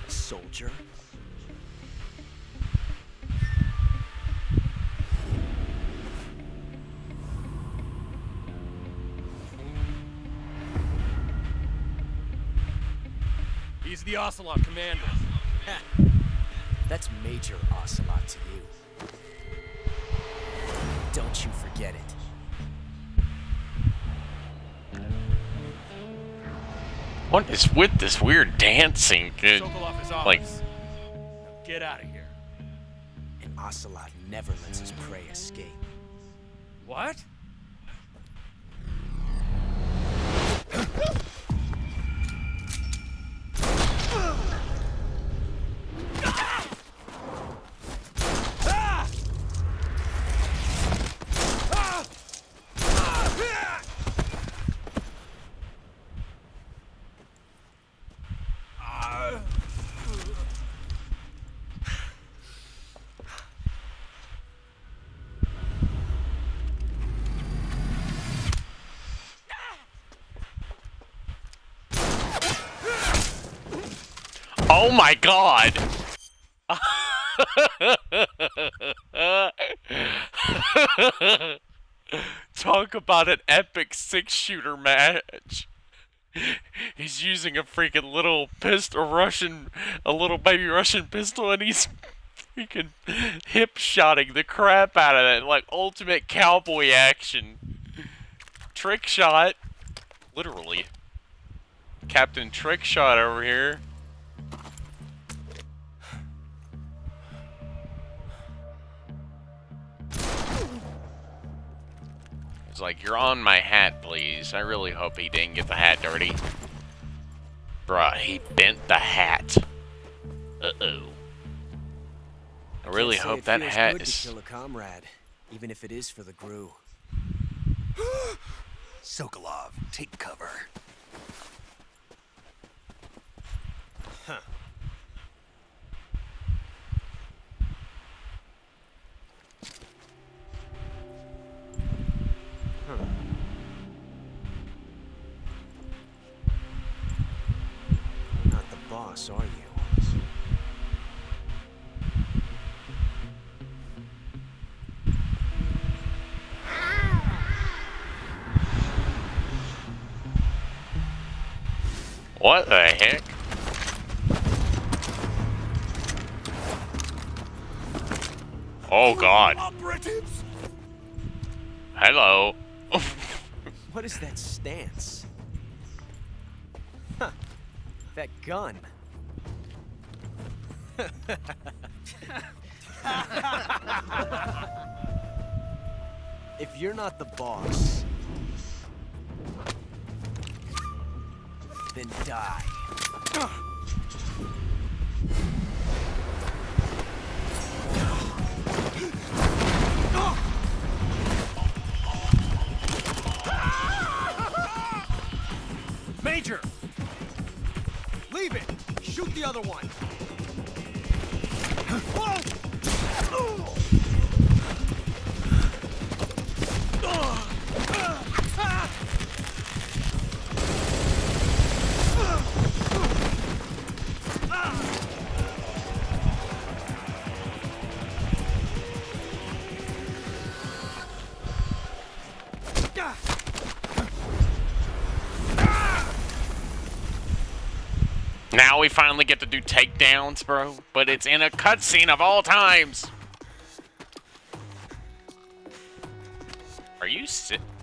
Soldier? He's the Ocelot commander. That's Major Ocelot to you. Don't you forget it. What is with this weird dancing? Sokolov is Like, office. Now get out of here. And Ocelot never lets his prey escape. What? oh my god! Talk about an epic 6-shooter match. He's using a freaking little pistol, a little baby Russian pistol, and he's freaking hip-shotting the crap out of it, like ultimate cowboy action. Trick shot. Literally. Captain Trick Shot over here. It's like, you're on my hat, please. I really hope he didn't get the hat dirty. Bruh, he bent the hat. Uh-oh. I really hope that hat good is... to kill a comrade, even if it is for the GRU. Sokolov, take cover. Huh. Not the boss, are you? What the heck? Oh god. Operatives! Hello. What is that stance? Huh. That gun. If you're not the boss, then die. Major! Leave it! Shoot the other one! Whoa! now we finally get to do takedowns, bro. But it's in a cutscene of all times. Are you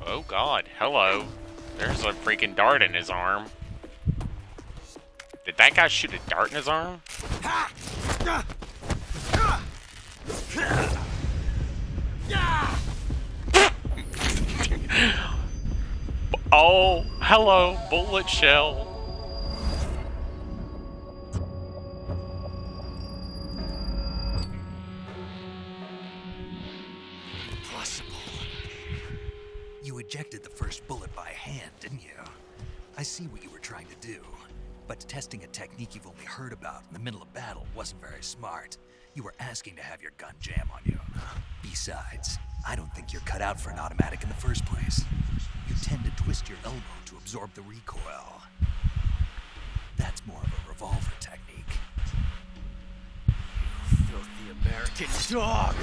Oh, God. Hello. There's a freaking dart in his arm. Did that guy shoot a dart in his arm? Oh, hello, bullet shell. Impossible. You ejected the first bullet by hand, didn't you? I see what you were trying to do. But testing a technique you've only heard about in the middle of battle wasn't very smart. You were asking to have your gun jam on you. Besides, I don't think you're cut out for an automatic in the first place. You tend to twist your elbow to absorb the recoil. That's more of a revolver technique. You filthy American dog!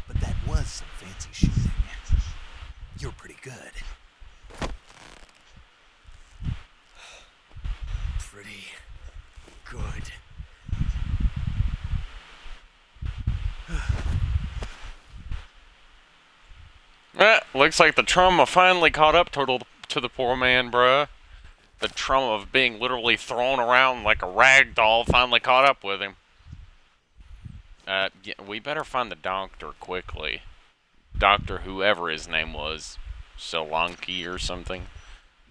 But that was some fancy shooting. You're pretty good. Pretty good. Looks like the trauma finally caught up to the poor man, bruh. The trauma of being literally thrown around like a rag doll finally caught up with him. Yeah, we better find the doctor quickly. Doctor whoever his name was. Solanki or something.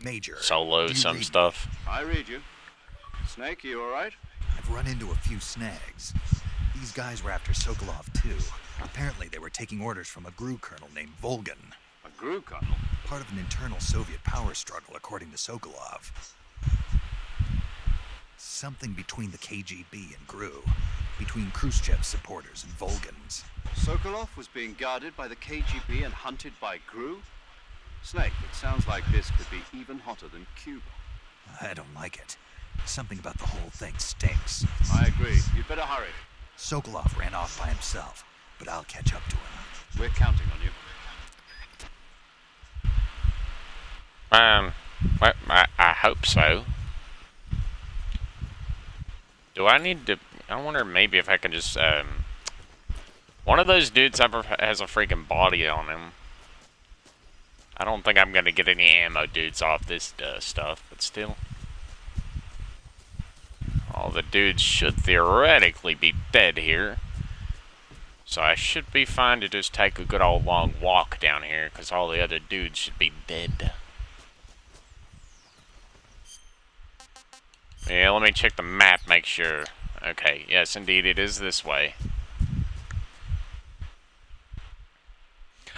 Major. Solo some stuff. I read you. Snake, you alright? I've run into a few snags. These guys were after Sokolov too. Apparently they were taking orders from a GRU colonel named Volgan. A GRU colonel? Part of an internal Soviet power struggle, according to Sokolov. Something between the KGB and GRU. Between Khrushchev's supporters and Volgan's. Sokolov was being guarded by the KGB and hunted by GRU? Snake, it sounds like this could be even hotter than Cuba. I don't like it. Something about the whole thing stinks. I agree. You'd better hurry. Sokolov ran off by himself, but I'll catch up to him. We're counting on you. I hope so. Do I need to... I wonder maybe if I can just, one of those dudes ever has a freaking body on him. I don't think I'm gonna get any ammo dudes off this stuff, but still. All the dudes should theoretically be dead here. So I should be fine to just take a good old long walk down here, because all the other dudes should be dead. Yeah, let me check the map, make sure. Okay, yes indeed, it is this way.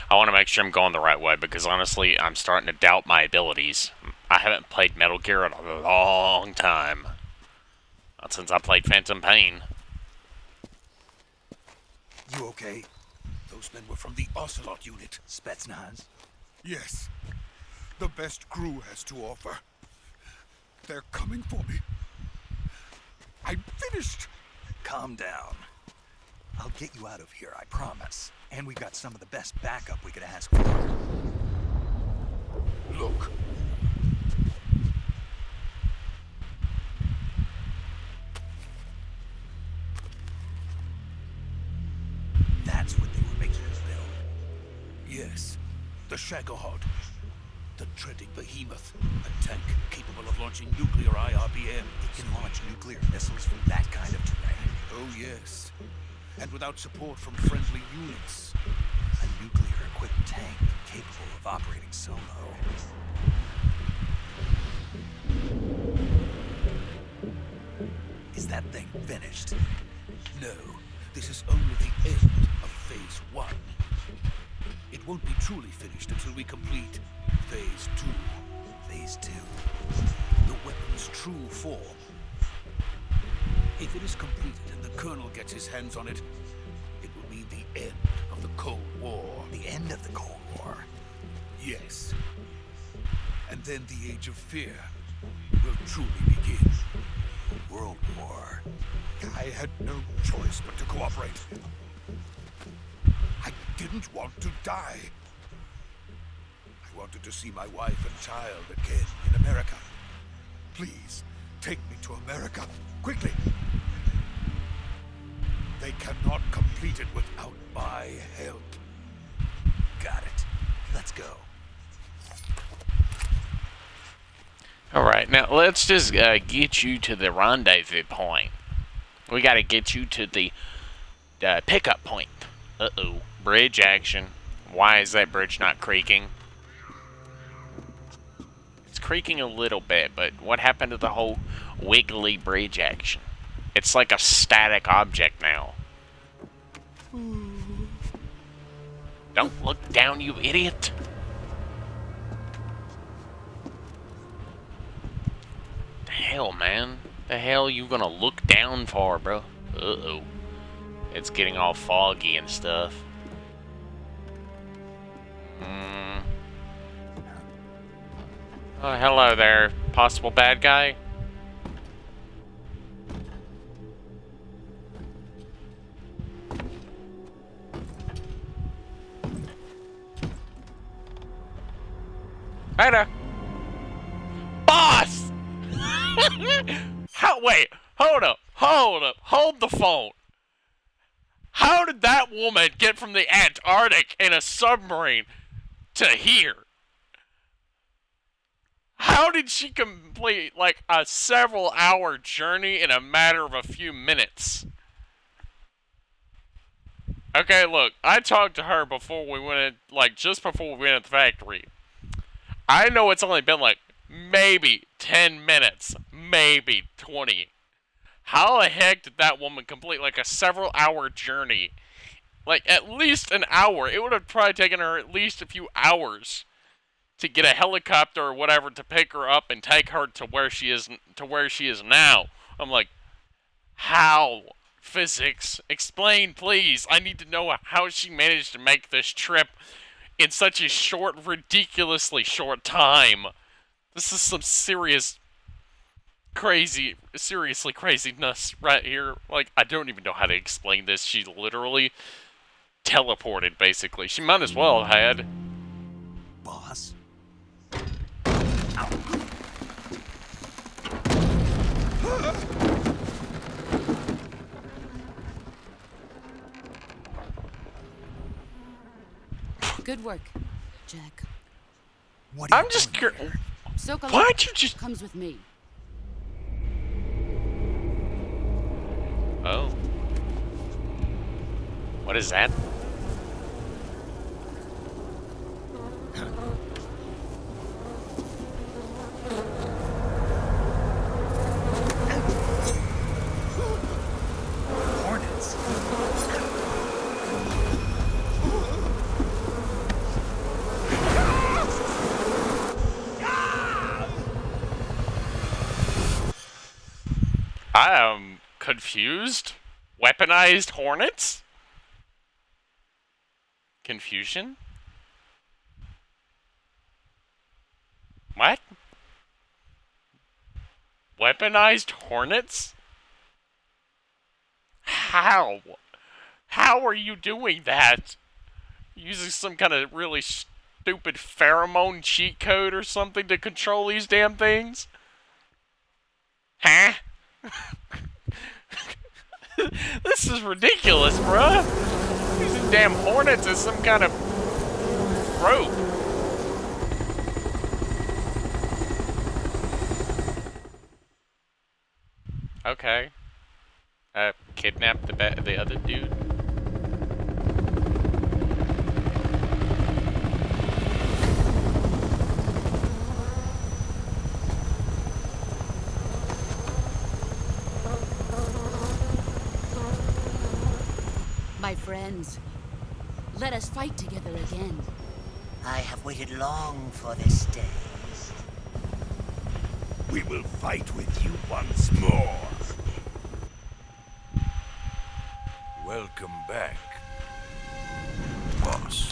I want to make sure I'm going the right way, because honestly, I'm starting to doubt my abilities. I haven't played Metal Gear in a long time. Not since I played Phantom Pain. You okay? Those men were from the Ocelot unit. Spetsnaz? Yes. The best GRU has to offer. They're coming for me. I'm finished. Calm down. I'll get you out of here, I promise. And we've got some of the best backup we could ask for. Look. That's what they were making us build. Yes. The Shagohod. The treading behemoth. A tank capable of launching nuclear IRBM. It can launch nuclear missiles from that kind of terrain. Oh, yes. And without support from friendly units. A nuclear-equipped tank capable of operating solo. Is that thing finished? No. This is only the end of Phase 1. It won't be truly finished until we complete Phase 2. Phase 2? The weapon's true form. If it is completed and the Colonel gets his hands on it, it will mean the end of the Cold War. The end of the Cold War? Yes. And then the Age of Fear will truly begin. World War. I had no choice but to cooperate. I didn't want to die. I wanted to see my wife and child again in America. Please, take me to America, quickly. They cannot complete it without my help. Got it. Let's go. Alright, now let's just get you to the rendezvous point. We gotta get you to the pickup point. Uh-oh. Bridge action. Why is that bridge not creaking? It's creaking a little bit, but what happened to the whole wiggly bridge action? It's like a static object now. Don't look down, you idiot. The hell, man? The hell you gonna look down for, bro? Uh-oh. It's getting all foggy and stuff. Oh, hello there, possible bad guy. Hi there. Boss! Wait, hold up, hold the phone. How did that woman get from the Antarctic in a submarine to here? How did she complete, like, a several-hour journey in a matter of a few minutes? Okay, look, I talked to her before we went in, like, just before we went in the factory. I know it's only been, like, maybe 10 minutes, maybe 20. How the heck did that woman complete, like, a several-hour journey? Like, at least an hour. It would have probably taken her at least a few hours to get a helicopter or whatever to pick her up and take her to where she is now. I'm like, how? Physics, explain, please. I need to know how she managed to make this trip in such a short, ridiculously short time. This is some seriously craziness right here. Like, I don't even know how to explain this. She literally teleported, basically. She might as well have had. Boss? Good work, Jack. What are I'm you just doing here? Sokolov Why'd you just... comes with me. Oh. What is that? Hornets. I am confused. Weaponized hornets? Confusion? What? Weaponized hornets? How? How are you doing that? Using some kind of really stupid pheromone cheat code or something to control these damn things? Huh? This is ridiculous, bruh. Using damn hornets as some kind of rope. Okay. Kidnap the other dude. My friends, let us fight together again. I have waited long for this day. We will fight with you once more. Welcome back, boss.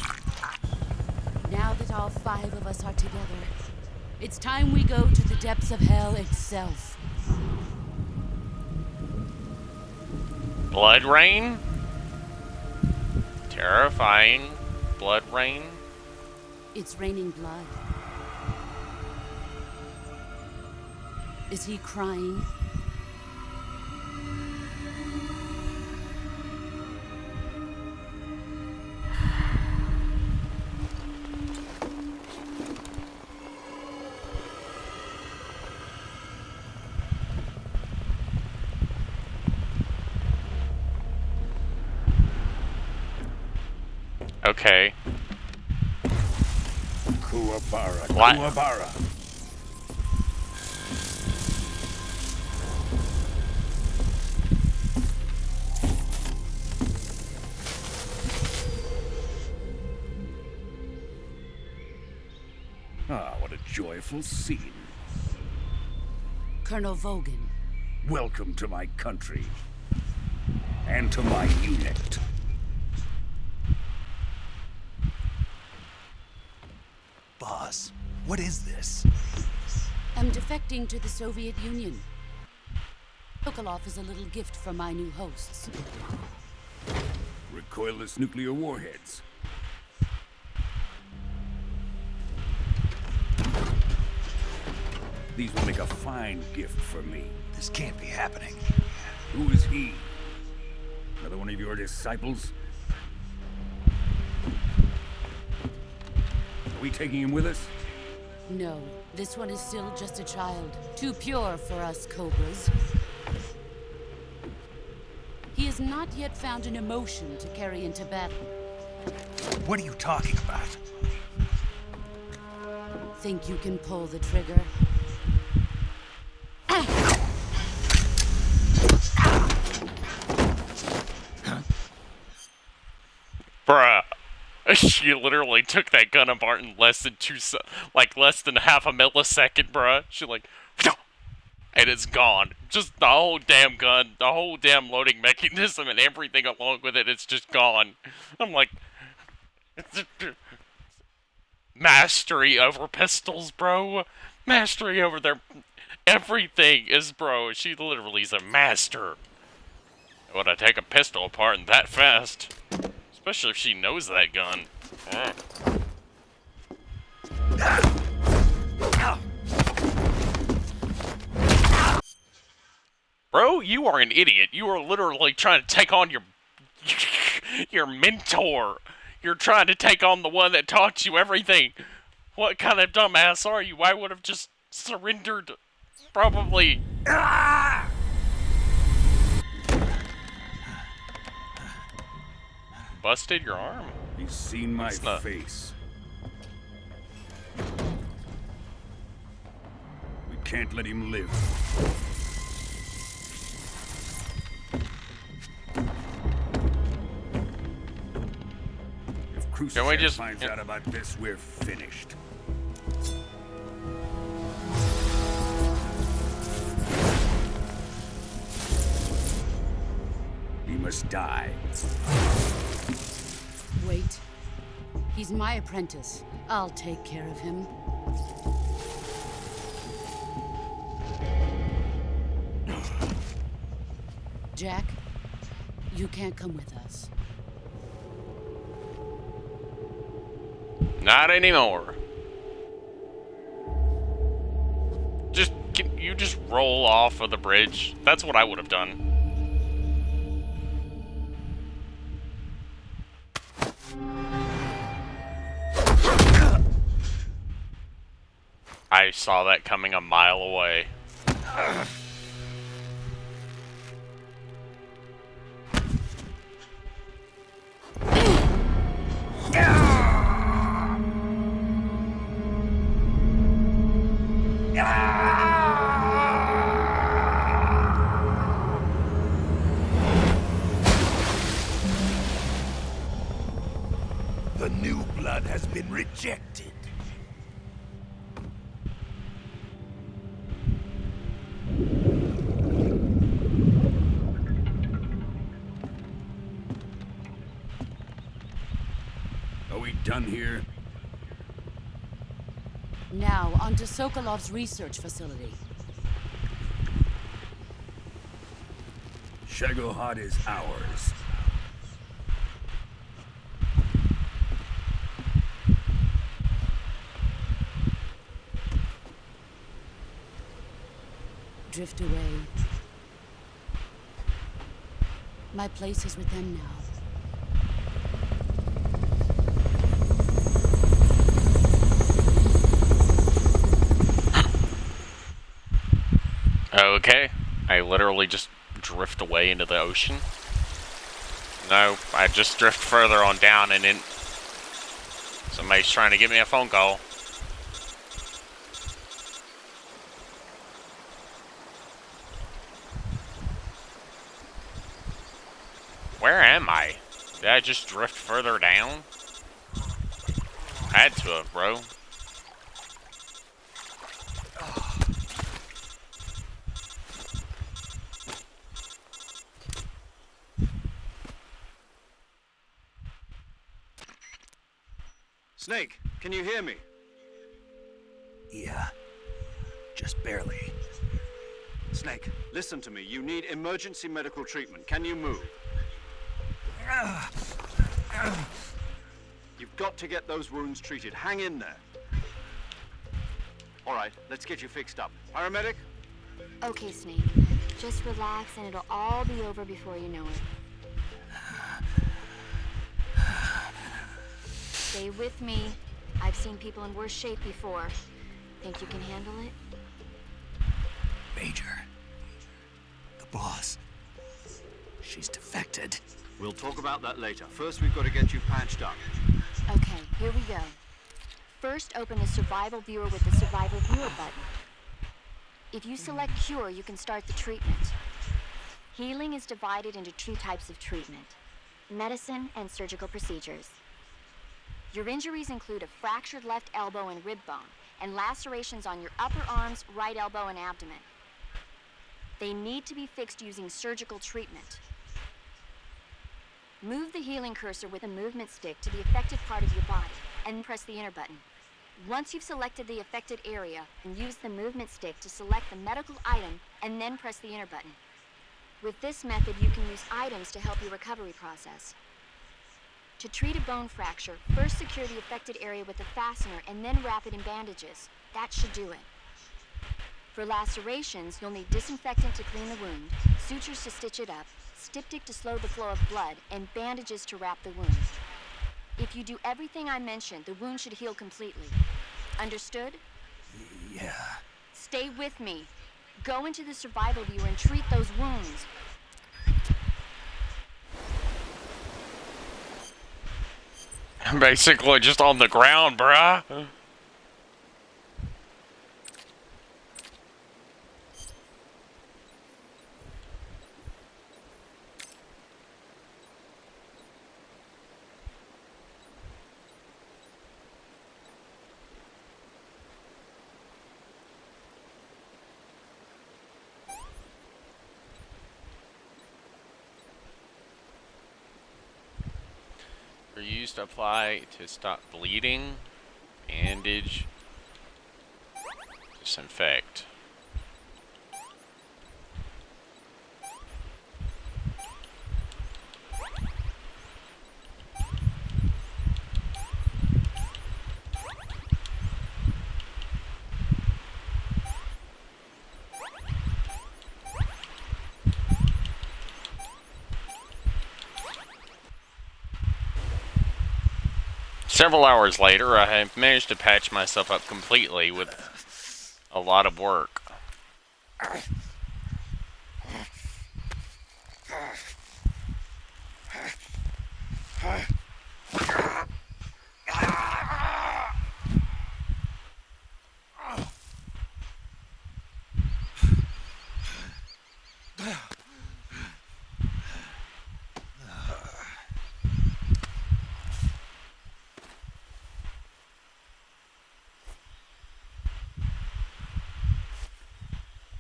Now that all 5 of us are together, it's time we go to the depths of hell itself. Blood rain? Terrifying. Blood rain? It's raining blood. Is he crying? Okay. Kuwabara, What? Kuwabara. Ah, what a joyful scene. Colonel Vogan. Welcome to my country. And to my unit. Boss, what is this? I'm defecting to the Soviet Union. Sokolov is a little gift from my new hosts. Recoilless nuclear warheads. These will make a fine gift for me. This can't be happening. Who is he? Another one of your disciples? Are we taking him with us? No, this one is still just a child. Too pure for us Cobras. He has not yet found an emotion to carry into battle. What are you talking about? Think you can pull the trigger? Bruh. She literally took that gun apart in less than less than half a millisecond, bruh. She like, and it's gone. Just the whole damn gun, the whole damn loading mechanism and everything along with it, it's just gone. I'm like, mastery over pistols, bro. Mastery over their everything is, bro. She literally is a master. Would I take a pistol apart and that fast? Especially if she knows that gun. Bro, you are an idiot. You are literally trying to take on your mentor. You're trying to take on the one that taught you everything. What kind of dumbass are you? I would have just surrendered. Probably. Busted your arm. He's seen my face. We can't let him live. If Khrushchev finds out about this, we're finished. He must die. Wait. He's my apprentice. I'll take care of him. Jack, you can't come with us. Not anymore. Can you just roll off of the bridge? That's what I would have done. I saw that coming a mile away. The new blood has been rejected. Are we done here? Now, onto Sokolov's research facility. Shagohod is ours. Drift away. My place is with them now. Okay. I literally just drift away into the ocean. No, I just drift further on down and then somebody's trying to give me a phone call. Where am I? Did I just drift further down? Had to have, bro. Snake, can you hear me? Yeah. Just barely. Snake, listen to me. You need emergency medical treatment. Can you move? You've got to get those wounds treated. Hang in there. All right, let's get you fixed up. Paramedic? Okay, Snake. Just relax and it'll all be over before you know it. Stay with me. I've seen people in worse shape before. Think you can handle it? Major. The boss. She's defected. We'll talk about that later. First, we've got to get you patched up. Okay, here we go. First, open the survival viewer with the survival viewer button. If you select cure, you can start the treatment. Healing is divided into two types of treatment: medicine and surgical procedures. Your injuries include a fractured left elbow and rib bone, and lacerations on your upper arms, right elbow, and abdomen. They need to be fixed using surgical treatment. Move the healing cursor with a movement stick to the affected part of your body, and press the enter button. Once you've selected the affected area, use the movement stick to select the medical item, and then press the enter button. With this method, you can use items to help your recovery process. To treat a bone fracture, first secure the affected area with a fastener and then wrap it in bandages. That should do it. For lacerations, you'll need disinfectant to clean the wound, sutures to stitch it up, styptic to slow the flow of blood, and bandages to wrap the wound. If you do everything I mentioned, the wound should heal completely. Understood? Yeah. Stay with me. Go into the survival viewer and treat those wounds. I'm basically just on the ground, bruh. Used to apply to stop bleeding, bandage, disinfect. Several hours later, I have managed to patch myself up completely with a lot of work.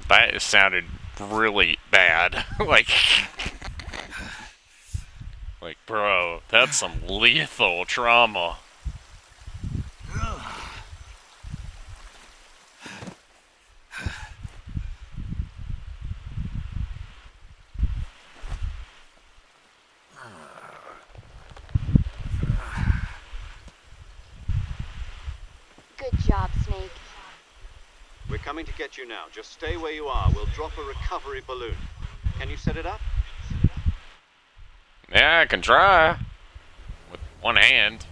That sounded really bad. like, bro, that's some lethal trauma. Good job, Snake. We're coming to get you now. Just stay where you are. We'll drop a recovery balloon. Can you set it up? Yeah, I can try. With one hand.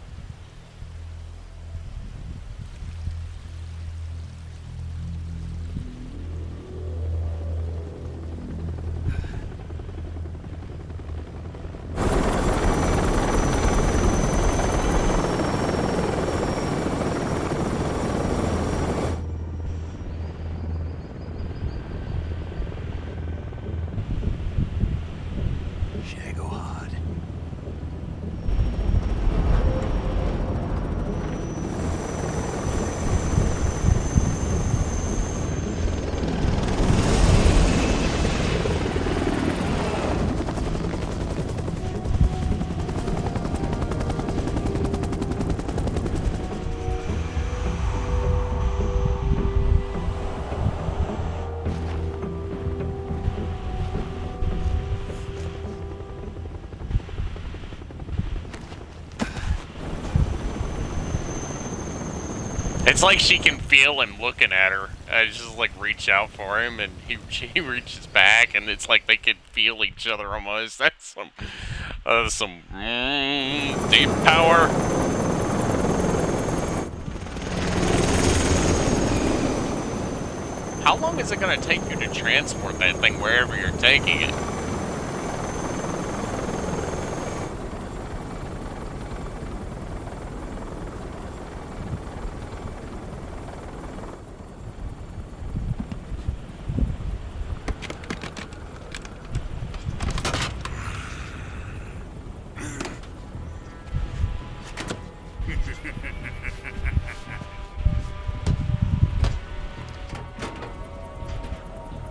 It's like she can feel him looking at her. I just like reach out for him, and he reaches back, and it's like they can feel each other almost. That's some deep power. How long is it gonna take you to transport that thing wherever you're taking it?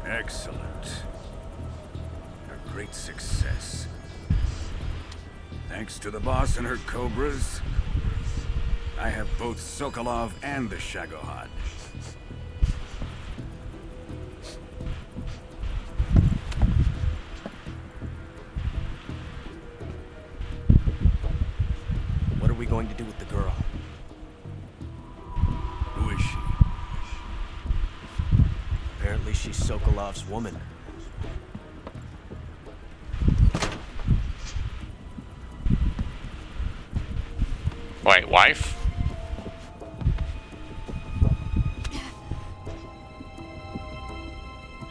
Excellent. A great success. Thanks to the boss and her cobras, I have both Sokolov and the Shagohod. What are we going to do with the girl? Who is she? Apparently she's Sokolov's woman. Wait, wife?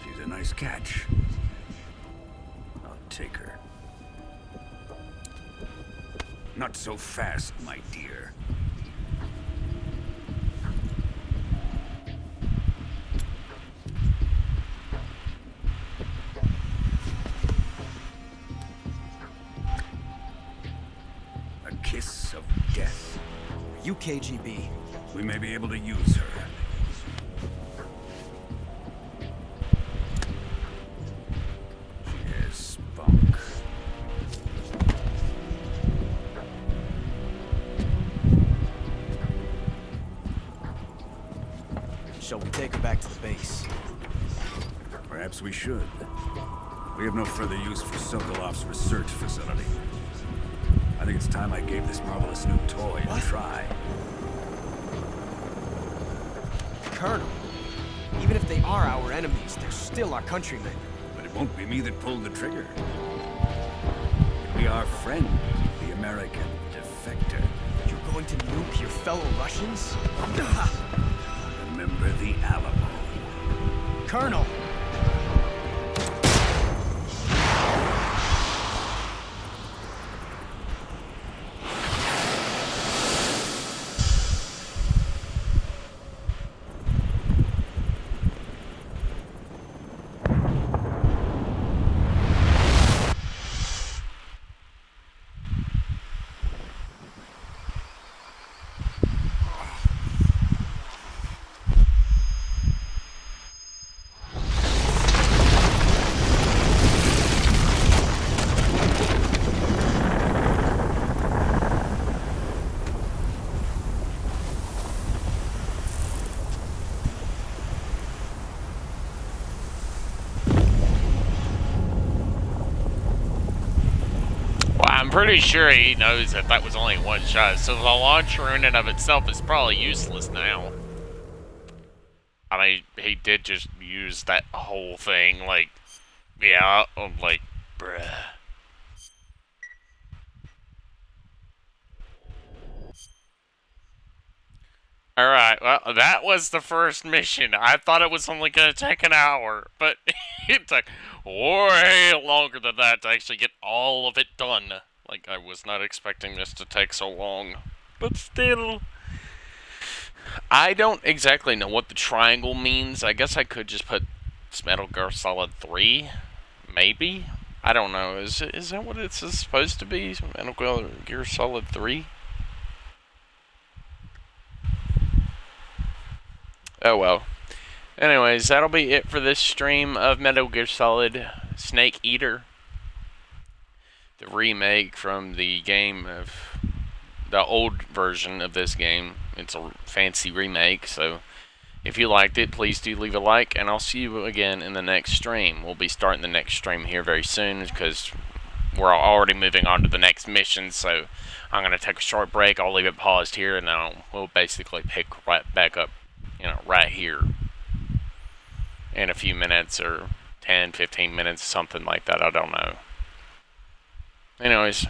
She's a nice catch. I'll take her. Not so fast, my dear. A kiss of death. You KGB. We may be able to use her. She has spunk. Shall we take her back to the base? Perhaps we should. We have no further use for Sokolov's research facility. I think it's time I gave this marvelous new toy a try. Colonel, even if they are our enemies, they're still our countrymen. But it won't be me that pulled the trigger. It'll be our friend, the American defector. You're going to nuke your fellow Russians? Remember the Alamo. Colonel! I'm pretty sure he knows that that was only one shot, so the launcher in and of itself is probably useless now. I mean, he did just use that whole thing, like, yeah, I'm like, bruh. Alright, well, that was the first mission. I thought it was only going to take an hour, but it took way longer than that to actually get all of it done. Like, I was not expecting this to take so long. But still, I don't exactly know what the triangle means. I guess I could just put Metal Gear Solid 3, maybe? I don't know. Is that what it's supposed to be? Metal Gear Solid 3? Oh well. Anyways, that'll be it for this stream of Metal Gear Solid Snake Eater. The remake from the game of the old version of this game. It's a fancy remake, so if you liked it, please do leave a like, and I'll see you again in the next stream. We'll be starting the next stream here very soon, because we're already moving on to the next mission, so I'm going to take a short break. I'll leave it paused here, and then we'll basically pick right back up, right here in a few minutes, or 10, 15 minutes, something like that. I don't know. Anyways,